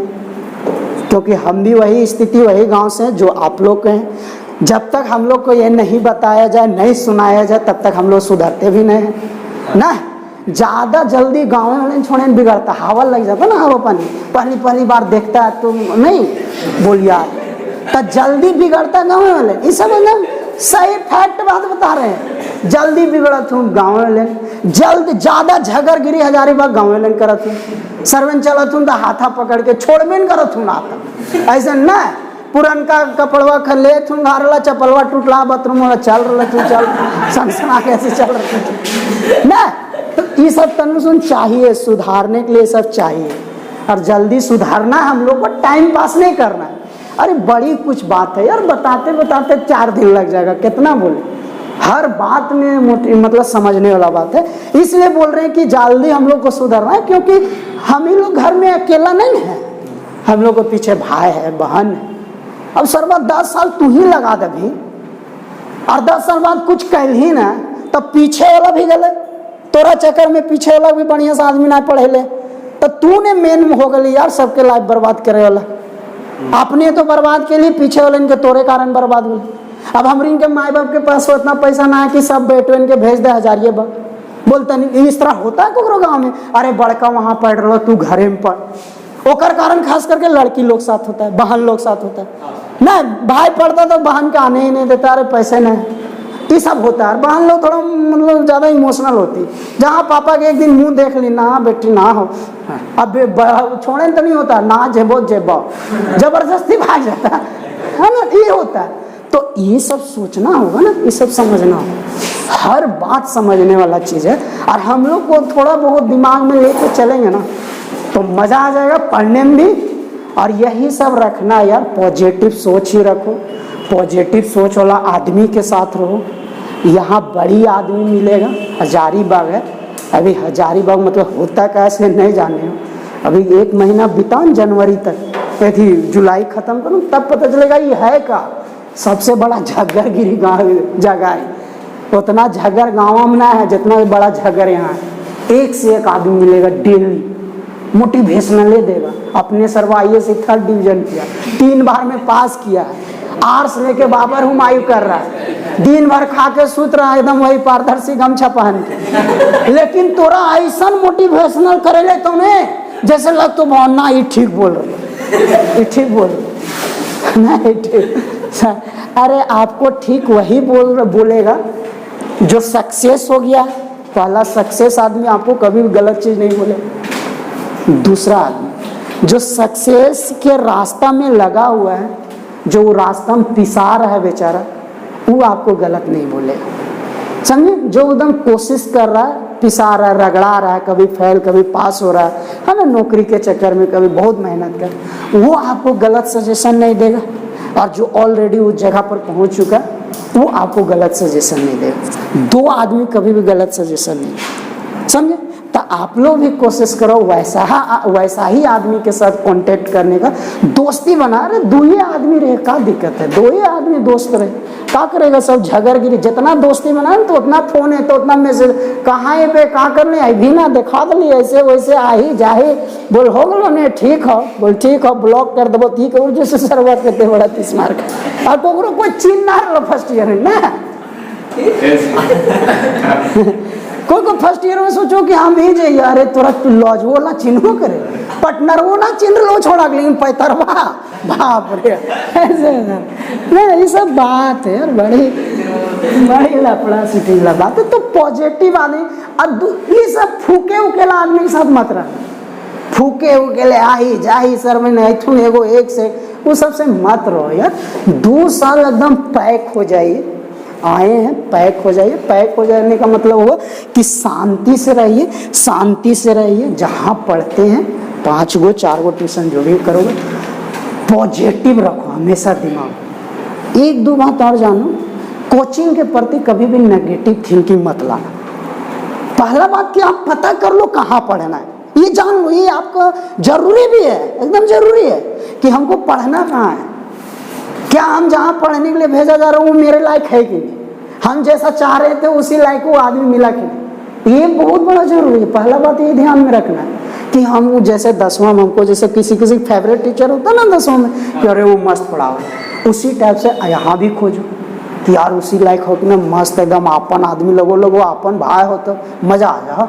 क्योंकि हम भी वही स्थिति, वही गांव से हैं जो आप लोग के हैं। जब तक हम लोग को ये नहीं बताया जाए, नहीं सुनाया जाए, तब तक हम लोग सुधरते भी नहीं हैं ना। ज़्यादा जल्दी गाँव वाले छोड़े बिगड़ता, हवा लग जाता ना, हवा पानी पहली बार देखता है तो नहीं बोलिया, तो जल्दी बिगड़ता गाँव वाले। ये सब एकदम सही फैक्ट बात बता रहे हैं। जल्दी बिगड़त हूँ गाँव में, जल्द ज्यादा झगड़गिरी हजारीबाग गाँव में करत हूँ, सरवन चलत हूँ तो हाथा पकड़ के छोड़बेन करत हूँ ना। ऐसा ना पुरनका कपड़वा खले थून घारला चपलवा टूटला बाथरूम वाला चल रहा तू चल सनसना कैसे चल रहा ना। तो ये सब तनु सुन चाहिए, सुधारने के लिए सब चाहिए, और जल्दी सुधारना हम लोग को, टाइम पास नहीं करना है। अरे बड़ी कुछ बात है यार, बताते बताते 4 दिन लग जाएगा, कितना बोले, हर बात में मोटी मतलब समझने वाला बात है। इसलिए बोल रहे हैं कि जल्दी हम लोग को सुधरना है, क्योंकि हम ही लोग घर में अकेला नहीं है, हम लोग को पीछे भाई है, बहन है। अब सर्वा 10 साल तू ही लगा दे भी, और 10 साल बाद कुछ कह ही ना, तब पीछे वाला भी गले तोरा चक्कर में, पीछे वाला भी बढ़िया से आदमी ना पढ़े ले, तो तूने मेन हो गई यार, सबके लाइफ बर्बाद करे वाला। अपने तो बर्बाद के लिए, पीछे वाले इनके तोरे कारण बर्बाद हुए। अब हम इनके माए बाप के पास उतना पैसा ना है कि सब बेटो इनके भेज दे हजारिये बा, बोलते नहीं इस तरह होता है कोकरो गाँव में। अरे बड़का वहां पढ़ रहा तू घरे में पढ़, ओकर कारण खास करके लड़की लोग साथ होता है, बहन लोग साथ होता है ना। भाई पढ़ता तो बहन के आने ही नहीं देता, अरे पैसे नहीं, ये सब होता है। बहन लोग थोड़ा मतलब ज्यादा इमोशनल होती, जहाँ पापा के एक दिन मुंह देख ली ना बेटी ना हो, अब छोड़े तो नहीं होता ना, जेबो जेबो जबरदस्ती भाग जाता है ना, ये होता है। तो ये सब सोचना होगा ना, ये सब समझना होगा, हर बात समझने वाला चीज है। और हम लोग को थोड़ा बहुत दिमाग में लेके चलेंगे ना तो मजा आ जाएगा पढ़ने में भी। और यही सब रखना यार, पॉजिटिव सोच ही रखो, पॉजिटिव सोच वाला आदमी के साथ रहो। यहाँ बड़ी आदमी मिलेगा, हजारीबाग है, अभी हजारीबाग मतलब होता कैसे नहीं जाने हो, अभी 1 महीना बिता जनवरी तक, थी जुलाई खत्म करूँ तब पता चलेगा ये है का सबसे बड़ा झगड़गिरी गाँव जगह है। उतना झगड़ गाँव में ना है जितना बड़ा झगड़ यहाँ है। एक से एक आदमी मिलेगा डेली, मोटिवेशनल ले देगा। अपने सरवाइए से 3rd डिवीजन किया, 3 बार में पास किया है, आर्ट्स लेके बाबर हुमायूं कर रहा है, दिन भर खा के सूत रहा है एकदम वही पारदर्शी गमछा पहन के। लेकिन तोरा ऐसा मोटिवेशनल करे ले तुमने जैसे लग तो ना ये ठीक बोल रहे, ये ठीक बोल रहे नहीं ठीक। अरे आपको ठीक वही बोलेगा जो सक्सेस हो गया। पहला सक्सेस आदमी आपको कभी भी गलत चीज नहीं बोले। दूसरा आदमी जो सक्सेस के रास्ता में लगा हुआ है, जो रास्ता में पिसा रहा है बेचारा, वो आपको गलत नहीं बोलेगा, समझे। जो एकदम कोशिश कर रहा है, पिसा रहा है, रगड़ा रहा है, कभी फेल कभी पास हो रहा है ना, नौकरी के चक्कर में कभी बहुत मेहनत कर, वो आपको गलत सजेशन नहीं देगा। और जो ऑलरेडी उस जगह पर पहुंच चुका है वो आपको गलत सजेशन नहीं देगा। 2 आदमी कभी भी गलत सजेशन नहीं, समझे। तो आप लोग भी कोशिश करो वैसा ही आदमी के साथ कांटेक्ट करने का, दोस्ती बना रहे। 2 ही आदमी रहे, क्या दिक्कत है, 2 ही आदमी दोस्त रहे, क्या करेगा सब झगड़गिरी। जितना दोस्ती बना तो उतना फोन है, तो उतना मैसेज, कहाँ है पे कहाँ करने आई भी ना दिखा दली, ऐसे वैसे आही जाही, बोल हो गलो ने ठीक हो, बोल ठीक हो, ब्लॉक कर देवो ठीक है, जैसे सर्वर करते बड़ा 30 मार्क। और तो कोई चिन्ह ना रहा फर्स्ट ईयर में ना कोई को फर्स्ट ईयर में सोचो कि हम ही जाइए, अरे तोरा लॉज वो ना चिन्हो करे, पार्टनर वो ना चिन्ह लो छोड़ा, लेकिन पैतरवा बाप रे ऐसे नहीं, ये सब बात है यार, बड़ी लफड़ा सिटी बात है। तो पॉजिटिव आदमी, और ये सब फूके उकेला आदमी के साथ मत रहना, फूके उकेले आही जाही सर में नहीं एगो एक से, वो सबसे मत रहो यार। 2 साल एकदम पैक हो जाइए, आए हैं पैक हो जाइए। पैक हो जाने का मतलब हुआ कि शांति से रहिए, शांति से रहिए। जहाँ पढ़ते हैं 5 गो 4 गो ट्यूशन जो भी करोगे, पॉजिटिव रखो हमेशा दिमाग। 1-2 बात और जानो, कोचिंग के प्रति कभी भी नेगेटिव थिंकिंग मत लाना। पहला बात कि आप पता कर लो कहाँ पढ़ना है, ये जान लो, ये आपका जरूरी भी है, एकदम जरूरी है कि हमको पढ़ना कहाँ है। क्या हम जहाँ पढ़ने के लिए भेजा जा रहा हूँ मेरे लायक है कि नहीं, हम जैसा चाह रहे थे उसी लायक वो आदमी मिला कि नहीं, ये बहुत बड़ा जरूरी है। पहला बात ये ध्यान में रखना है कि हम जैसे 10वां में हमको जैसे किसी फेवरेट टीचर होता ना 10वां में कि अरे वो मस्त पढ़ाओ, उसी टाइप से यहाँ भी खोजो कि यार उसी लायक हो कि ना, मस्त एकदम अपन आदमी लोगो अपन भाई हो तो मजा आ जाओ।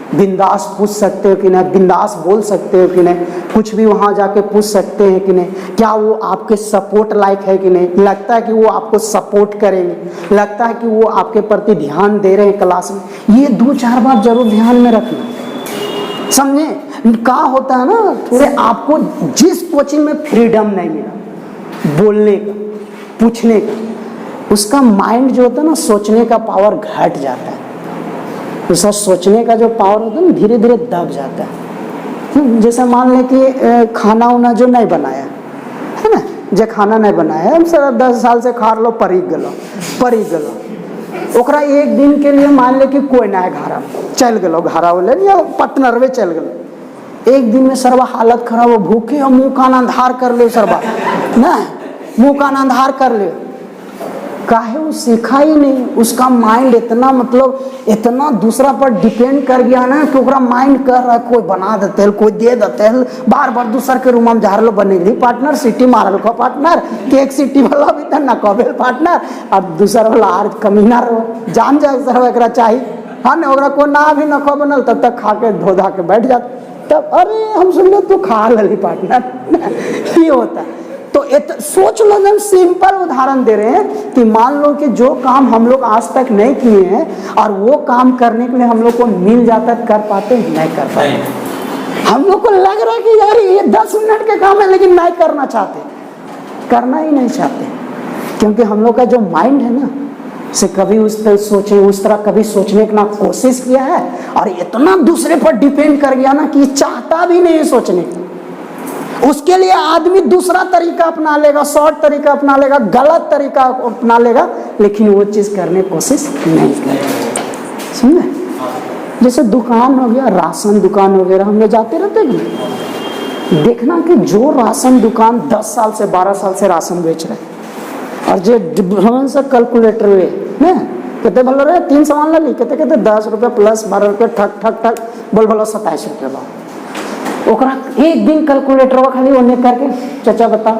बिंदास पूछ सकते हो कि नहीं, बिंदास बोल सकते हो कि नहीं, कुछ भी वहाँ जाके पूछ सकते हैं कि नहीं, क्या वो आपके सपोर्ट लायक है कि नहीं, लगता है कि वो आपको सपोर्ट करेंगे, लगता है कि वो आपके प्रति ध्यान दे रहे हैं क्लास में। ये 2-4 बात जरूर ध्यान में रखना, समझे। क्या होता है ना, थोड़े आपको जिस कोचिंग में फ्रीडम नहीं मिला बोलने का, पूछने का, उसका माइंड जो होता है ना, सोचने का पावर घट जाता है, उसका सोचने का जो पावर होता है ना, धीरे धीरे दब जाता है। जैसे मान लें कि खाना उना जो नहीं बनाया है ना, जो खाना नहीं बनाया हम सर 10 साल से खा लो, परीक गलो, ओकरा एक दिन के लिए मान ले कि कोई ना है घरा, चल गलो घरा वाले या पटनरवे चल गलो, एक दिन में सर्वा हालत खराब हो, भूखे हो, मुँह कान अंधार कर ले सर्वा ना, मुँह कान अंधार कर ले, काहे वो सीखा ही नहीं। उसका माइंड इतना मतलब इतना दूसरा पर डिपेंड कर गया ना कि ओकरा माइंड कर रहा है कोई बना देते हैं, कोई दे देते हैं, बार बार दूसर के रूम में झाड़ लो बने गई पार्टनर, सीटी मारल को पार्टनर, केक सीटी वाला भी था ना कबेल पार्टनर, अब दूसर वाला आर कमीना रहो जान जाए सर एकरा चाहिए, हाँ ना, ओकरा को ना भी नखो बनल तब तक खा के धो धा के बैठ जाते, तब अरे हम सुन लो तू खा लली पार्टनर ये होता है। तो सोच लो, हम सिंपल उदाहरण दे रहे हैं कि मान लो कि जो काम हम लोग आज तक नहीं किए हैं और वो काम करने के लिए हम लोग को मिल जाता है, कर पाते नहीं कर पाते। हम लोग को लग रहा है कि यार ये 10 मिनट के काम है, लेकिन नहीं करना चाहते, करना ही नहीं चाहते, क्योंकि हम लोग का जो माइंड है ना, से कभी उस तरह कभी सोचने की ना कोशिश किया है, और इतना दूसरे पर डिपेंड कर गया ना कि चाहता भी नहीं सोचने की। उसके लिए आदमी दूसरा तरीका अपना लेगा, शॉर्ट तरीका अपना लेगा, गलत तरीका अपना लेगा, लेकिन वो चीज करने की कोशिश नहीं करेगा, समझे। जैसे दुकान हो गया, राशन दुकान वगैरह हम लोग जाते रहते हैं, देखना कि जो राशन दुकान 10 साल से 12 साल से राशन बेच रहे और जो हम से कैलकुलेटर हुए कहते भलो रहे 3 सामान ला ली, कहते 10 रुपये प्लस 12 रुपये ठक ठक ठक बोल भलो 27 रुपये बा, ओकरा एक दिन कैलकुलेटर खाली ओने करके चाचा बता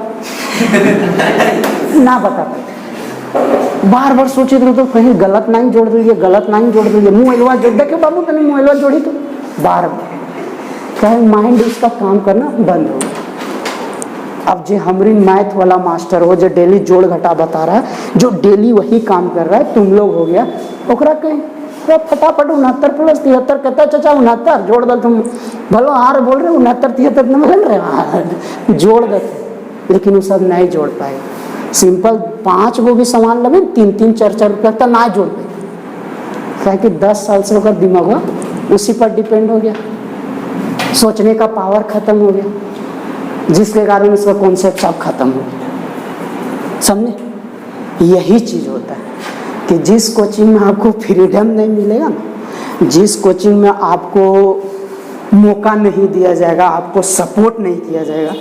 ना बता पाते, बार बार सोचे तो कहीं गलत नहीं जोड़ दिए, गलत नहीं जोड़ दिए, मोबाइलवा जोड़ दे के बाबू तनी मोबाइलवा जोड़ी, तो बार बार कहीं माइंड उसका काम करना बंद हो गया। अब जो हमारी मैथ वाला मास्टर हो, जो डेली जोड़ घटा बता रहा है, जो डेली वही काम कर रहा है, तुम लोग हो गया, ओकरा कहीं फटाफट 69 प्लस 73 कहता है चाचा 69 जोड़ दो, तुम भलो हार बोल रहे 69 73 में मिल रहे जोड़ देते, लेकिन वो सब नहीं जोड़ पाए। सिंपल 5 गो भी सामान लगे 3-3 4-4 रुपये तक ना जोड़ पाए, क्या कि 10 साल से होकर दिमाग उसी पर डिपेंड हो गया, सोचने का पावर खत्म हो गया, जिसके कारण उसका कॉन्सेप्ट सब खत्म हो गया, समझे। यही चीज होता है कि जिस कोचिंग में आपको फ्रीडम नहीं मिलेगा ना, जिस कोचिंग में आपको मौका नहीं दिया जाएगा, आपको सपोर्ट नहीं किया जाएगा,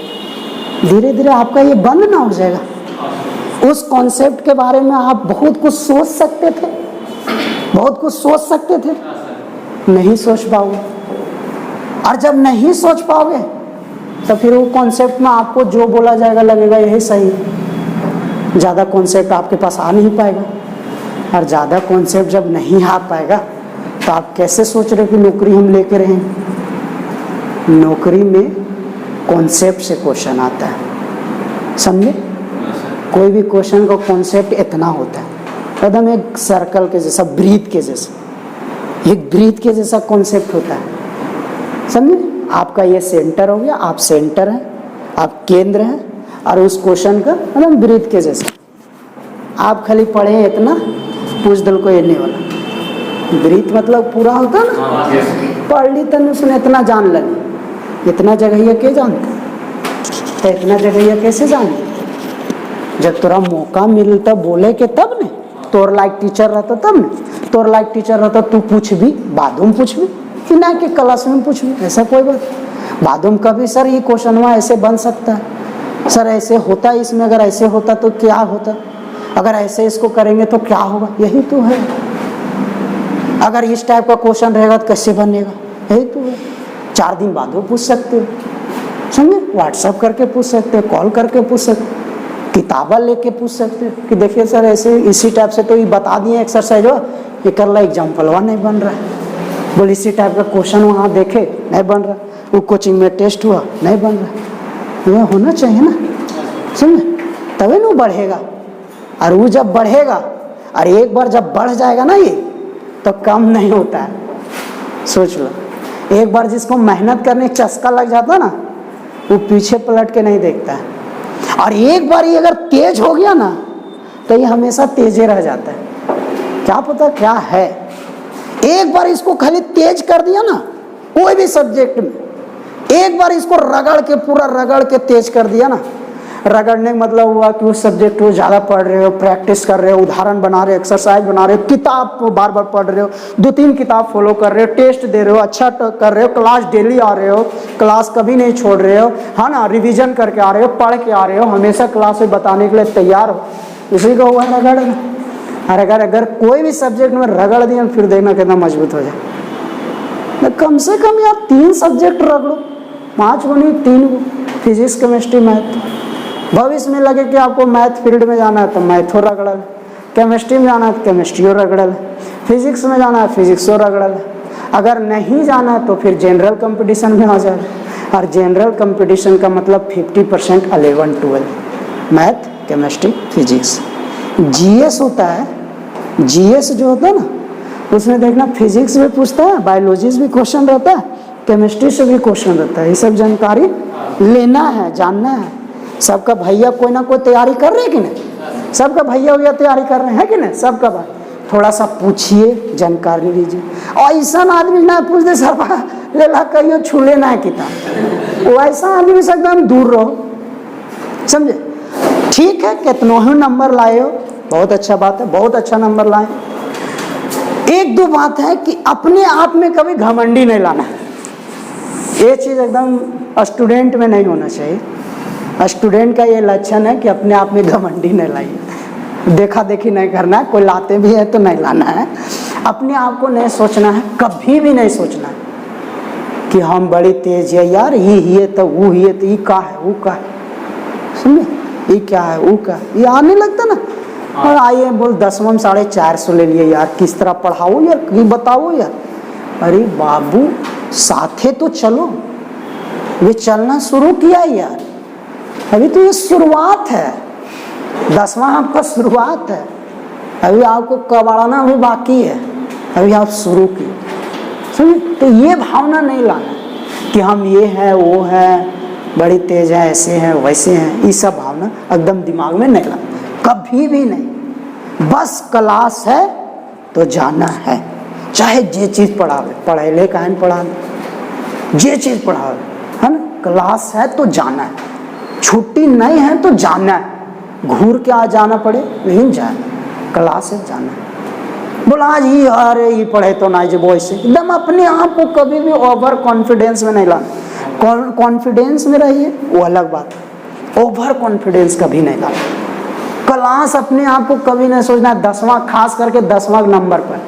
धीरे धीरे आपका ये बंद ना हो जाएगा। उस कॉन्सेप्ट के बारे में आप बहुत कुछ सोच सकते थे, बहुत कुछ सोच सकते थे, नहीं सोच पाओगे, और जब नहीं सोच पाओगे तो फिर वो कॉन्सेप्ट में आपको जो बोला जाएगा लगेगा यही सही है, ज़्यादा कॉन्सेप्ट आपके पास आ नहीं पाएगा, और ज़्यादा कॉन्सेप्ट जब नहीं आ पाएगा तो आप कैसे सोच रहे कि नौकरी हम लेके रहें। नौकरी में कॉन्सेप्ट से क्वेश्चन आता है, समझे। कोई भी क्वेश्चन का कॉन्सेप्ट इतना होता है, एकदम एक सर्कल के जैसा, ब्रीथ के जैसा, एक ब्रीथ के जैसा कॉन्सेप्ट होता है, समझे। आपका ये सेंटर हो गया, आप सेंटर हैं, आप केंद्र हैं, और उस क्वेश्चन का एकदम ब्रीथ के जैसा। आप खाली पढ़े इतना पूछ दल को एने वाला, ब्रीथ मतलब पूरा होता ना, पढ़ ली तन उसने इतना जान लगी, इतना जगह ये के जानते, तो इतना जगह ये कैसे जाने, जब तोरा मौका मिलता बोले के तब ने, तोर लाइक टीचर रहता तब ने, तोर लाइक टीचर रहता तू पूछ भी बाद में पूछ भी कि ना कि क्लास में पूछ भी, ऐसा कोई बात बाद में कभी सर ये क्वेश्चन वहाँ ऐसे बन सकता है, सर ऐसे होता है, इसमें अगर ऐसे होता तो क्या होता, अगर ऐसे इसको करेंगे तो क्या होगा, यही तो है। अगर इस टाइप का क्वेश्चन रहेगा तो कैसे बनेगा, यही तो है। 4 दिन बाद वो पूछ सकते हो, समझे, व्हाट्सएप करके पूछ सकते हो, कॉल करके पूछ सकते हो, किताबा लेके पूछ सकते हो कि देखिए सर ऐसे इसी टाइप से तो ये बता दिए एक्सरसाइज हो, ये कर ला एग्जाम्पलवा नहीं बन रहा है, बोले इसी टाइप का क्वेश्चन वहाँ देखे, नहीं बन रहा। वो कोचिंग में टेस्ट हुआ, नहीं बन रहा। ये होना चाहिए ना, समझे, तभी ना बढ़ेगा। और वो जब बढ़ेगा, और एक बार जब बढ़ जाएगा ना ये, तो कम नहीं होता है। सोच लो, एक बार जिसको मेहनत करने चस्का लग जाता ना, वो पीछे पलट के नहीं देखता है। और एक बार ये अगर तेज हो गया ना, तो ये हमेशा तेजे रह जाता है। क्या पता क्या है, एक बार इसको खाली तेज कर दिया ना कोई भी सब्जेक्ट में, एक बार इसको रगड़ के, पूरा रगड़ के तेज कर दिया ना। रगड़ने का मतलब हुआ कि उस सब्जेक्ट को ज़्यादा पढ़ रहे हो, प्रैक्टिस कर रहे हो, उदाहरण बना रहे हो, एक्सरसाइज बना रहे हो, किताब को बार बार पढ़ रहे हो, 2-3 किताब फॉलो कर रहे हो, टेस्ट दे रहे हो, अच्छा कर रहे हो, क्लास डेली आ रहे हो, क्लास कभी नहीं छोड़ रहे हो, है ना, रिवीजन करके आ रहे हो, पढ़ के आ रहे हो, हमेशा क्लास में बताने के लिए तैयार हो, इसी को हुआ रगड़। और अगर कोई भी सब्जेक्ट में रगड़ दिया, फिर देखना कितना मजबूत हो जाए। कम से कम यार 3 सब्जेक्ट रगड़ो, 5 को नहीं 3 को, फिजिक्स, केमिस्ट्री, मैथ। भविष्य में लगे कि आपको मैथ फील्ड में जाना है तो मैथो रगड़ल, केमिस्ट्री में जाना है तो केमिस्ट्री रगड़ल, फिजिक्स में जाना है फिजिक्स रगड़ल। अगर नहीं जाना है तो फिर जनरल कंपटीशन में आ जाए। और जनरल कंपटीशन का मतलब 50% 11-12 मैथ, केमिस्ट्री, फिजिक्स। जीएस होता है, जीएस जो होता है ना, उसमें देखना फिजिक्स भी पूछता है, बायोलॉजी से भी क्वेश्चन रहता है, केमिस्ट्री से भी क्वेश्चन रहता है। ये सब जानकारी लेना है, जानना है। सबका भैया कोई ना कोई तैयारी कर रहे हैं कि नहीं, सबका भैया भैया तैयारी कर रहे हैं कि नहीं, सबका भाई थोड़ा सा पूछिए, जानकारी लीजिए। और ऐसा आदमी ना पूछ दे सर ले ला कहियो छू लेना है किताब, वो ऐसा आदमी से एकदम दूर रहो, समझे। ठीक है, कितनों ही नंबर लाए हो, बहुत अच्छा बात है, बहुत अच्छा नंबर लाए। 1-2 बात है कि अपने आप में कभी घमंडी नहीं लाना है। ये चीज़ एकदम स्टूडेंट में नहीं होना चाहिए। स्टूडेंट का ये लक्षण है कि अपने आप में घमंडी नहीं लाइए, देखा देखी नहीं करना है। कोई लाते भी है तो नहीं लाना है। अपने आप को नहीं सोचना है, कभी भी नहीं सोचना है कि हम बड़ी तेज है यार, ये तो वो, ये तो ये का है, वो का है, समझे, ये क्या है, वो क्या, ये आने लगता ना। और आइए बोल 10वां में 450 ले लिए यार, किस तरह पढ़ाओ यार, ये बताओ यार। अरे बाबू साथे तो चलो, ये चलना शुरू किया यार, अभी तो ये शुरुआत है, 10वां आपका शुरुआत है, अभी आपको कबाड़ना भी बाकी है, अभी आप शुरू किए, समझे। तो ये भावना नहीं लाना कि हम ये हैं वो हैं, बड़ी तेज है, ऐसे हैं वैसे हैं, ये सब भावना एकदम दिमाग में नहीं लाना, कभी भी नहीं। बस क्लास है तो जाना है, चाहे जे चीज़ पढ़ावे, पढ़े ले कहन पढ़ा जे चीज़ पढ़ावे, है ना। क्लास है तो जाना है, छुट्टी नहीं है तो जाना है, घूर के आ जाना पड़े लेकिन जाना, क्लास है जाना है। बोला आज ये अरे ये पढ़े तो ना जब, वैसे एकदम अपने आप को कभी भी ओवर कॉन्फिडेंस में नहीं लाना। कॉन्फिडेंस में रहिए, वो अलग बात है, ओवर कॉन्फिडेंस कभी नहीं लाना। क्लास अपने आप को कभी नहीं सोचना, 10वां खास करके 10वां नंबर पर,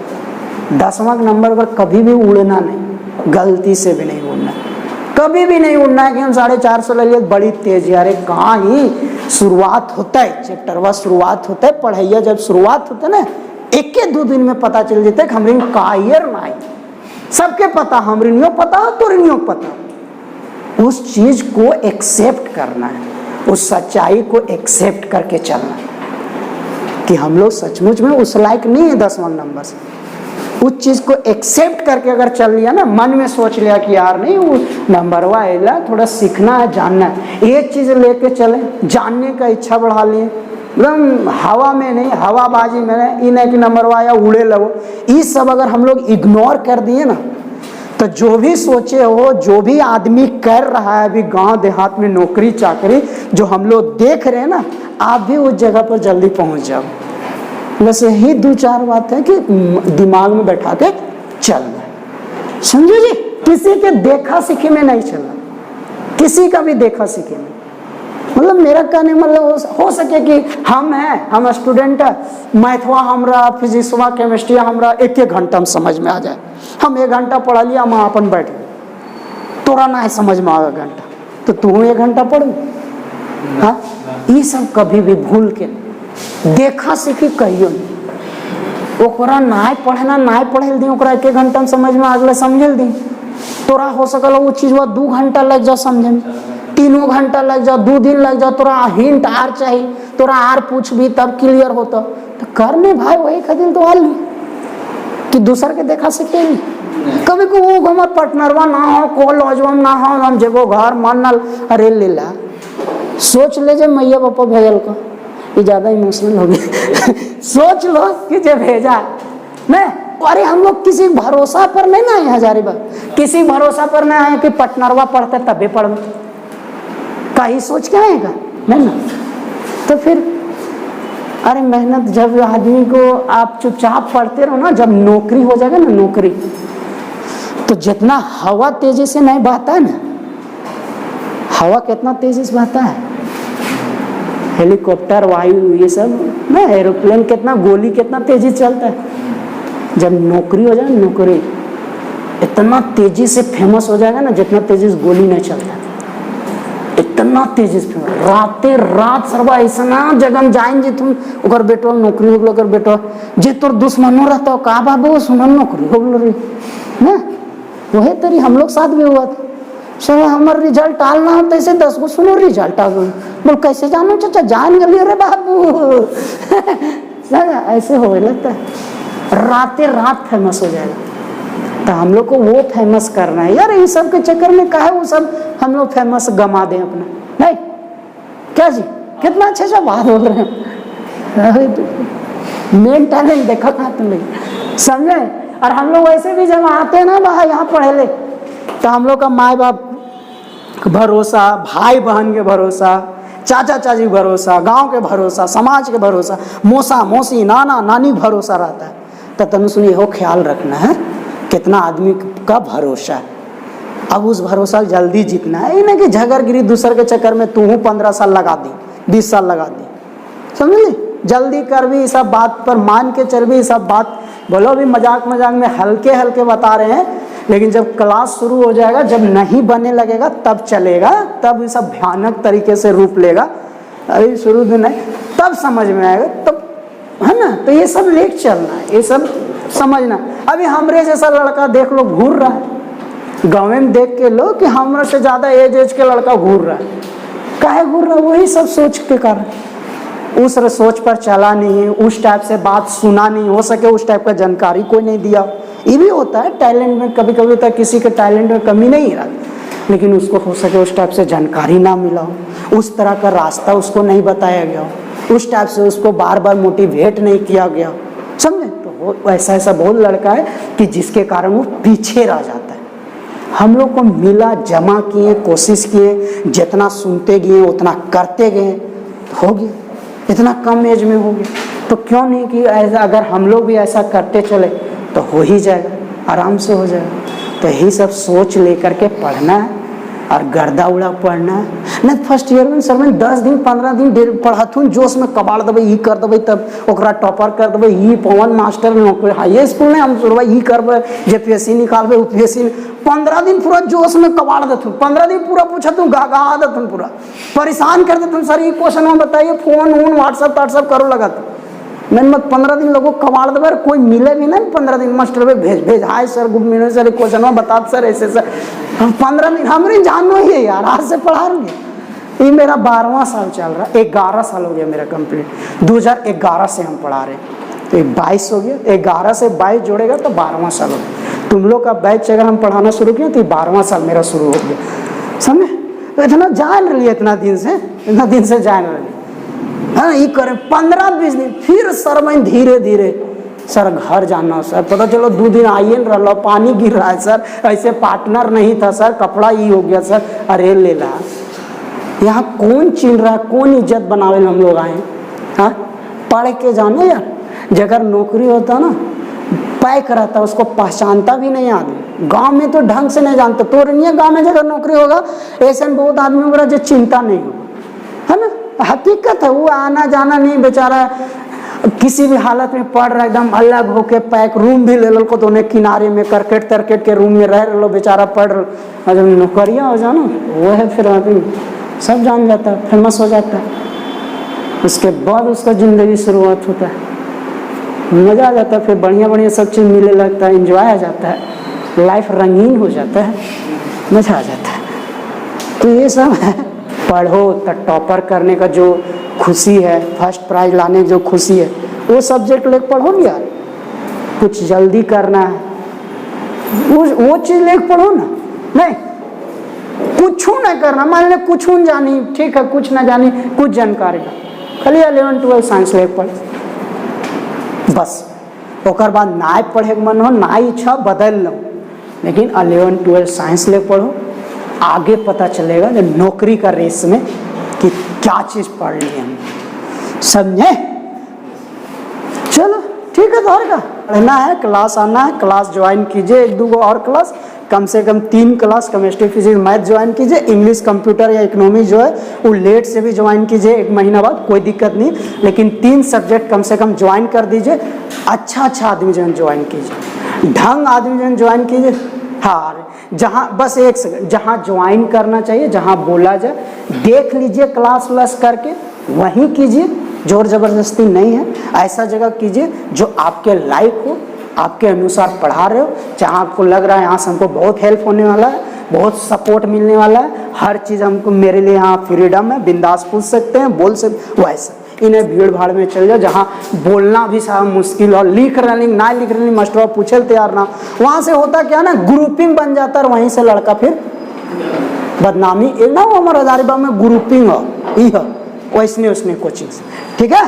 10वां नंबर पर कभी भी उड़ना नहीं, गलती से भी नहीं उड़ना, कभी भी नहीं उड़ना है कि हम 450 ले लिए बड़ी तेज। यार कहाँ ही शुरुआत होता है, चैप्टरवा शुरुआत होता है, पढ़ाइया जब शुरुआत होता है ना, 1-2 दिन में पता चल जाता है कि हमरी कायर ना, सबके पता, हमरी नहीं पता तो नहीं पता। उस चीज को एक्सेप्ट करना है, उस सच्चाई को एक्सेप्ट करके चलना कि हम लोग सचमुच में उस लायक नहीं है 10वां नंबर से। उस चीज को एक्सेप्ट करके अगर चल लिया ना, मन में सोच लिया कि यार नहीं वो नंबरवा आएगा, थोड़ा सीखना है, जानना है, ये चीज लेके चले, जानने का इच्छा बढ़ा लिए, एकदम हवा में नहीं, हवाबाजी में नहीं, ये नहीं कि नंबरवा आया उड़े लगो, ये सब अगर हम लोग इग्नोर कर दिए ना, तो जो भी सोचे हो, जो भी आदमी कर रहा है अभी गांव देहात में नौकरी चाकरी, जो हम लोग देख रहे हैं ना, आप भी उस जगह पर जल्दी पहुंच जाओ। बस यही 2-4 बात है कि दिमाग में बैठा के चलना है, समझो जी। किसी के देखा सीखे में नहीं चलना, किसी का भी देखा सीखे में, मतलब मेरा कहने मतलब हो सके कि हम हैं, हम स्टूडेंट है, मैथवा हमरा, फिजिक्सवा, केमिस्ट्री हमरा 1-1 घंटा में समझ में आ जाए, हम 1 घंटा पढ़ा लिया, हम अपन बैठ गए, तोरा ना है समझ में आवे घंटा, तो तू 1 घंटा पढ़। हाँ, ये सब कभी भी भूल के देखा सीखी कहियो नहीं, ओकरा नाय पढ़ना नाय पढ़ेल दी, ओकरा 1 घंटा में समझ में आगले समझेल दी। तोरा हो सकल वो चीज 2 घंटा लग जाओ समझे में, 3 घंटा लग जाओ, 2 दिन लग जाओ, तोरा हिंट आर चाहिए, तोरा आर पूछ भी तब क्लियर होता। तो करने भाई वही खातिर तो आल कि दूसर के देखा सकते नहीं। कभी को वो हमार पार्टनरवा ना हो, कॉलेजवा ना हो, हम जेगो घर मन अरे ले ला सोच ले जे मैया पापा भेजल को, ये ज्यादा इमोशनल हो गए सोच लो कि जे भेजा नहीं, अरे हम लोग किसी भरोसा पर नहीं ना आए हजारीबाग, किसी भरोसा पर नहीं आए कि पटनरवा पढ़ते तबे पढ़ कहीं सोच के आएगा नहीं ना। तो फिर अरे मेहनत जब आदमी को आप चुपचाप पढ़ते रहो ना, जब नौकरी हो जाएगा ना नौकरी, तो जितना हवा तेजी से नहीं बहता है ना, हवा कितना तेजी से बहता है, हेलीकॉप्टर वायु ये सब ना, एरोप्लेन कितना, गोली कितना तेजी चलता है। जब नौकरी हो जाए नौकरी इतना तेजी से फेमस हो जाएगा ना, जितना तेजी से गोली नहीं चलता, इतना तेजी से राते रात सर्वा ऐसा जगह जाएंगे तुम ओकर बेटो नौकरी हो गलो, ओकर बेटो जे तोर दुश्मनो रहता हो का बाबू सुनल नौकरी हो गलो रे ना। वही तरी हम लोग साथ भी हुआ था, सर हमार रिजल्ट आल ना होता ऐसे 10 गो सुनो रिजल्ट आ गए, बोल कैसे जानो चाचा जान गलियो रे बाबू सर ऐसे हो लगता है, राते रात फेमस हो जाएगा। तो हम लोग को वो फेमस करना है यार, इस सब के चक्कर में काहे वो सब हम लोग फेमस गमा दें अपना, नहीं क्या जी कितना अच्छे से बात हो रहे हैं, मेन टैलेंट देखा था तुम लोग समझे। और हम लोग वैसे भी जब आते हैं ना बाहर यहाँ पढ़े ले, तो हम लोग का माँ बाप भरोसा, भाई बहन के भरोसा, चाचा चाची भरोसा, गांव के भरोसा, समाज के भरोसा, मौसा मौसी नाना नानी भरोसा रहता है। तो तुम सुनिए हो ख्याल रखना है कितना आदमी का भरोसा है। अब उस भरोसा जल्दी जीतना है, ना कि झगड़गिरी दूसर के चक्कर में तू 15 साल लगा दी 20 साल लगा दी, समझ ली। जल्दी कर भी सब बात पर मान के चल भी सब बात बोलो भी मजाक मजाक में हल्के हल्के बता रहे हैं, लेकिन जब क्लास शुरू हो जाएगा, जब नहीं बनने लगेगा तब चलेगा, तब ये सब भयानक तरीके से रूप लेगा। अभी शुरू में नहीं, तब समझ में आएगा, तब है ना। तो ये सब लेके चलना है, ये सब समझना। अभी हमरे जैसा लड़का देख लो घूर रहा है गाँव में, देख के लो कि हमरे से ज्यादा एज के लड़का घूर रहा है, काहे घूर रहा है, वही सब सोच के कारण, उस सोच पर चला नहीं है, उस टाइप से बात सुना नहीं, हो सके उस टाइप का जानकारी कोई नहीं दिया। ये भी होता है टैलेंट में, कभी कभी होता है किसी के टैलेंट में कमी नहीं है, लेकिन उसको हो सके उस टाइप से जानकारी ना मिला हो, उस तरह का रास्ता उसको नहीं बताया गया हो, उस टाइप से उसको बार बार मोटिवेट नहीं किया गया, समझे। तो ऐसा ऐसा बहुत लड़का है कि जिसके कारण वो पीछे रह जाता है। हम लोग को मिला, जमा किए, कोशिश किए, जितना सुनते गए उतना करते गए, हो गया, इतना कम एज में हो गया। तो क्यों नहीं कि ऐसा अगर हम लोग भी ऐसा करते चले तो हो ही जाएगा, आराम से हो जाएगा। तो यही सब सोच लेकर के पढ़ना है और गर्दा उड़ा पढ़ना है। नहीं फर्स्ट ईयर में सर में 10 दिन 15 दिन पढ़ाथुन जोश में कबाड़ देवे, ई कर देवे, तब ओकरा टॉपर कर देवे, ई पवन मास्टर नौकरी हाई स्कूल में हम सुनवा ई करबे, जेपीएससी निकालबे, यूपीएससी 15 दिन पूरा जोश में कबाड़ देथुन, 15 दिन पूरा पूछा तू गा देथुन, पूरा परेशान कर देथुन। सर ये क्वेश्चन में बताइए, फोन वोन व्हाट्सअप करो लगा तो मैंने मत 15 दिन लोगों को कमाल दे, कोई मिले भी नहीं 15 दिन मास्टर पे भेज hi sir good morning sir question में बता सर ऐसे सर, हम 15 दिन हमारे जानो ही है यार, आज से पढ़ा रहे। ये मेरा 12वां साल चल रहा, 11 साल हो गया मेरा कंप्लीट, 2011 से हम पढ़ा रहे, तो 22 हो गया, 11 से 22 जोड़ेगा तो 12वां साल हो गया। तुम लोग का बैच अगर हम पढ़ाना शुरू किया तो 12वां साल मेरा शुरू हो गया, समझे। तो इतना जान रही इतना दिन से जान रही, हाँ ये करे 15-20 दिन, फिर सर मैं धीरे धीरे सर घर जाना सर, पता चलो 2 दिन आइए न रहा, पानी गिर रहा है सर, ऐसे पार्टनर नहीं था सर, कपड़ा ये हो गया सर, अरे ले ला, यहाँ कौन चिन रहा है, कौन इज्जत बनावे हम लोग आए, हाँ पढ़ के जानो यार। जगह नौकरी होता ना पैक रहता, उसको पहचानता भी नहीं आदमी, गांव में तो ढंग से नहीं जानता, तो नहीं गांव में जगह नौकरी होगा ऐसे बहुत आदमी होगा जो चिंता नहीं हो, है ना, हकीकत है। वो आना जाना नहीं बेचारा, किसी भी हालत में पढ़ रहा, एकदम अलग होके पैक, रूम भी ले लो को तो किनारे में करकेट तरकेट के रूम में रह लो बेचारा पढ़ रहा, जब नौकरिया हो जाओ ना वो है फिर आदमी सब जान जाता है, फेमस हो जाता है, उसके बाद उसका जिंदगी शुरुआत होता है। मज़ा आ जाता है, फिर बढ़िया बढ़िया सब चीज़ मिलने लगता है, एंजॉय आ जाता है, लाइफ रंगीन हो जाता है, मज़ा आ जाता है। तो ये सब है। पढ़ो तो टॉपर करने का जो खुशी है, फर्स्ट प्राइज लाने की जो खुशी है, वो सब्जेक्ट लेके पढ़ो ना यार। कुछ जल्दी करना है, वो चीज़ लेके पढ़ो ना। नहीं कुछ ना करना, मान ले कुछ न जानी, ठीक है, कुछ ना जानी, कुछ जानकारी ना, खाली 11 12 साइंस लेके पढ़ बस। ओकर बाद नाय पढ़े के मन हो, नाय इच्छा बदल लो, लेकिन 11 12 साइंस ले पढ़ो। आगे पता चलेगा जो नौकरी का रेस में कि क्या चीज़ पढ़ ली हम, समझे? चलो ठीक है, तो और का पढ़ना है, क्लास आना है, क्लास ज्वाइन कीजिए, 1 2 और क्लास, कम से कम 3 class chemistry physics math join कीजिए। इंग्लिश कंप्यूटर या इकोनॉमी जो है वो लेट से भी ज्वाइन कीजिए, 1 महीना बाद, कोई दिक्कत नहीं, लेकिन 3 सब्जेक्ट कम से कम ज्वाइन कर दीजिए। अच्छा आदमी जो ज्वाइन कीजिए, ढंग आदमी जो ज्वाइन कीजिए। हाँ, जहाँ बस एक सेकंड, जहाँ ज्वाइन करना चाहिए, जहाँ बोला जाए, देख लीजिए क्लास व्लास करके, वहीं कीजिए, जोर जबरदस्ती नहीं है। ऐसा जगह कीजिए जो आपके लायक हो, आपके अनुसार पढ़ा रहे हो, जहाँ आपको लग रहा है यहाँ से हमको बहुत हेल्प होने वाला है, बहुत सपोर्ट मिलने वाला है, हर चीज़ हमको, मेरे लिए यहाँ फ्रीडम है, बिंदास पूछ सकते हैं, बोल सकते, वैसा। इन्हें भीड़ भाड़ में चल जाओ जहाँ बोलना भी सारा मुश्किल और लिख रनिंग ना लिख रनिंग मास्टर पूछे तैयार ना, वहाँ से होता क्या ना, ग्रुपिंग बन जाता है, और वहीं से लड़का फिर बदनामी। एक ना वो हमारे हजारीबाग में ग्रुपिंग हो, वैसने उसने कोचिंग से, ठीक है।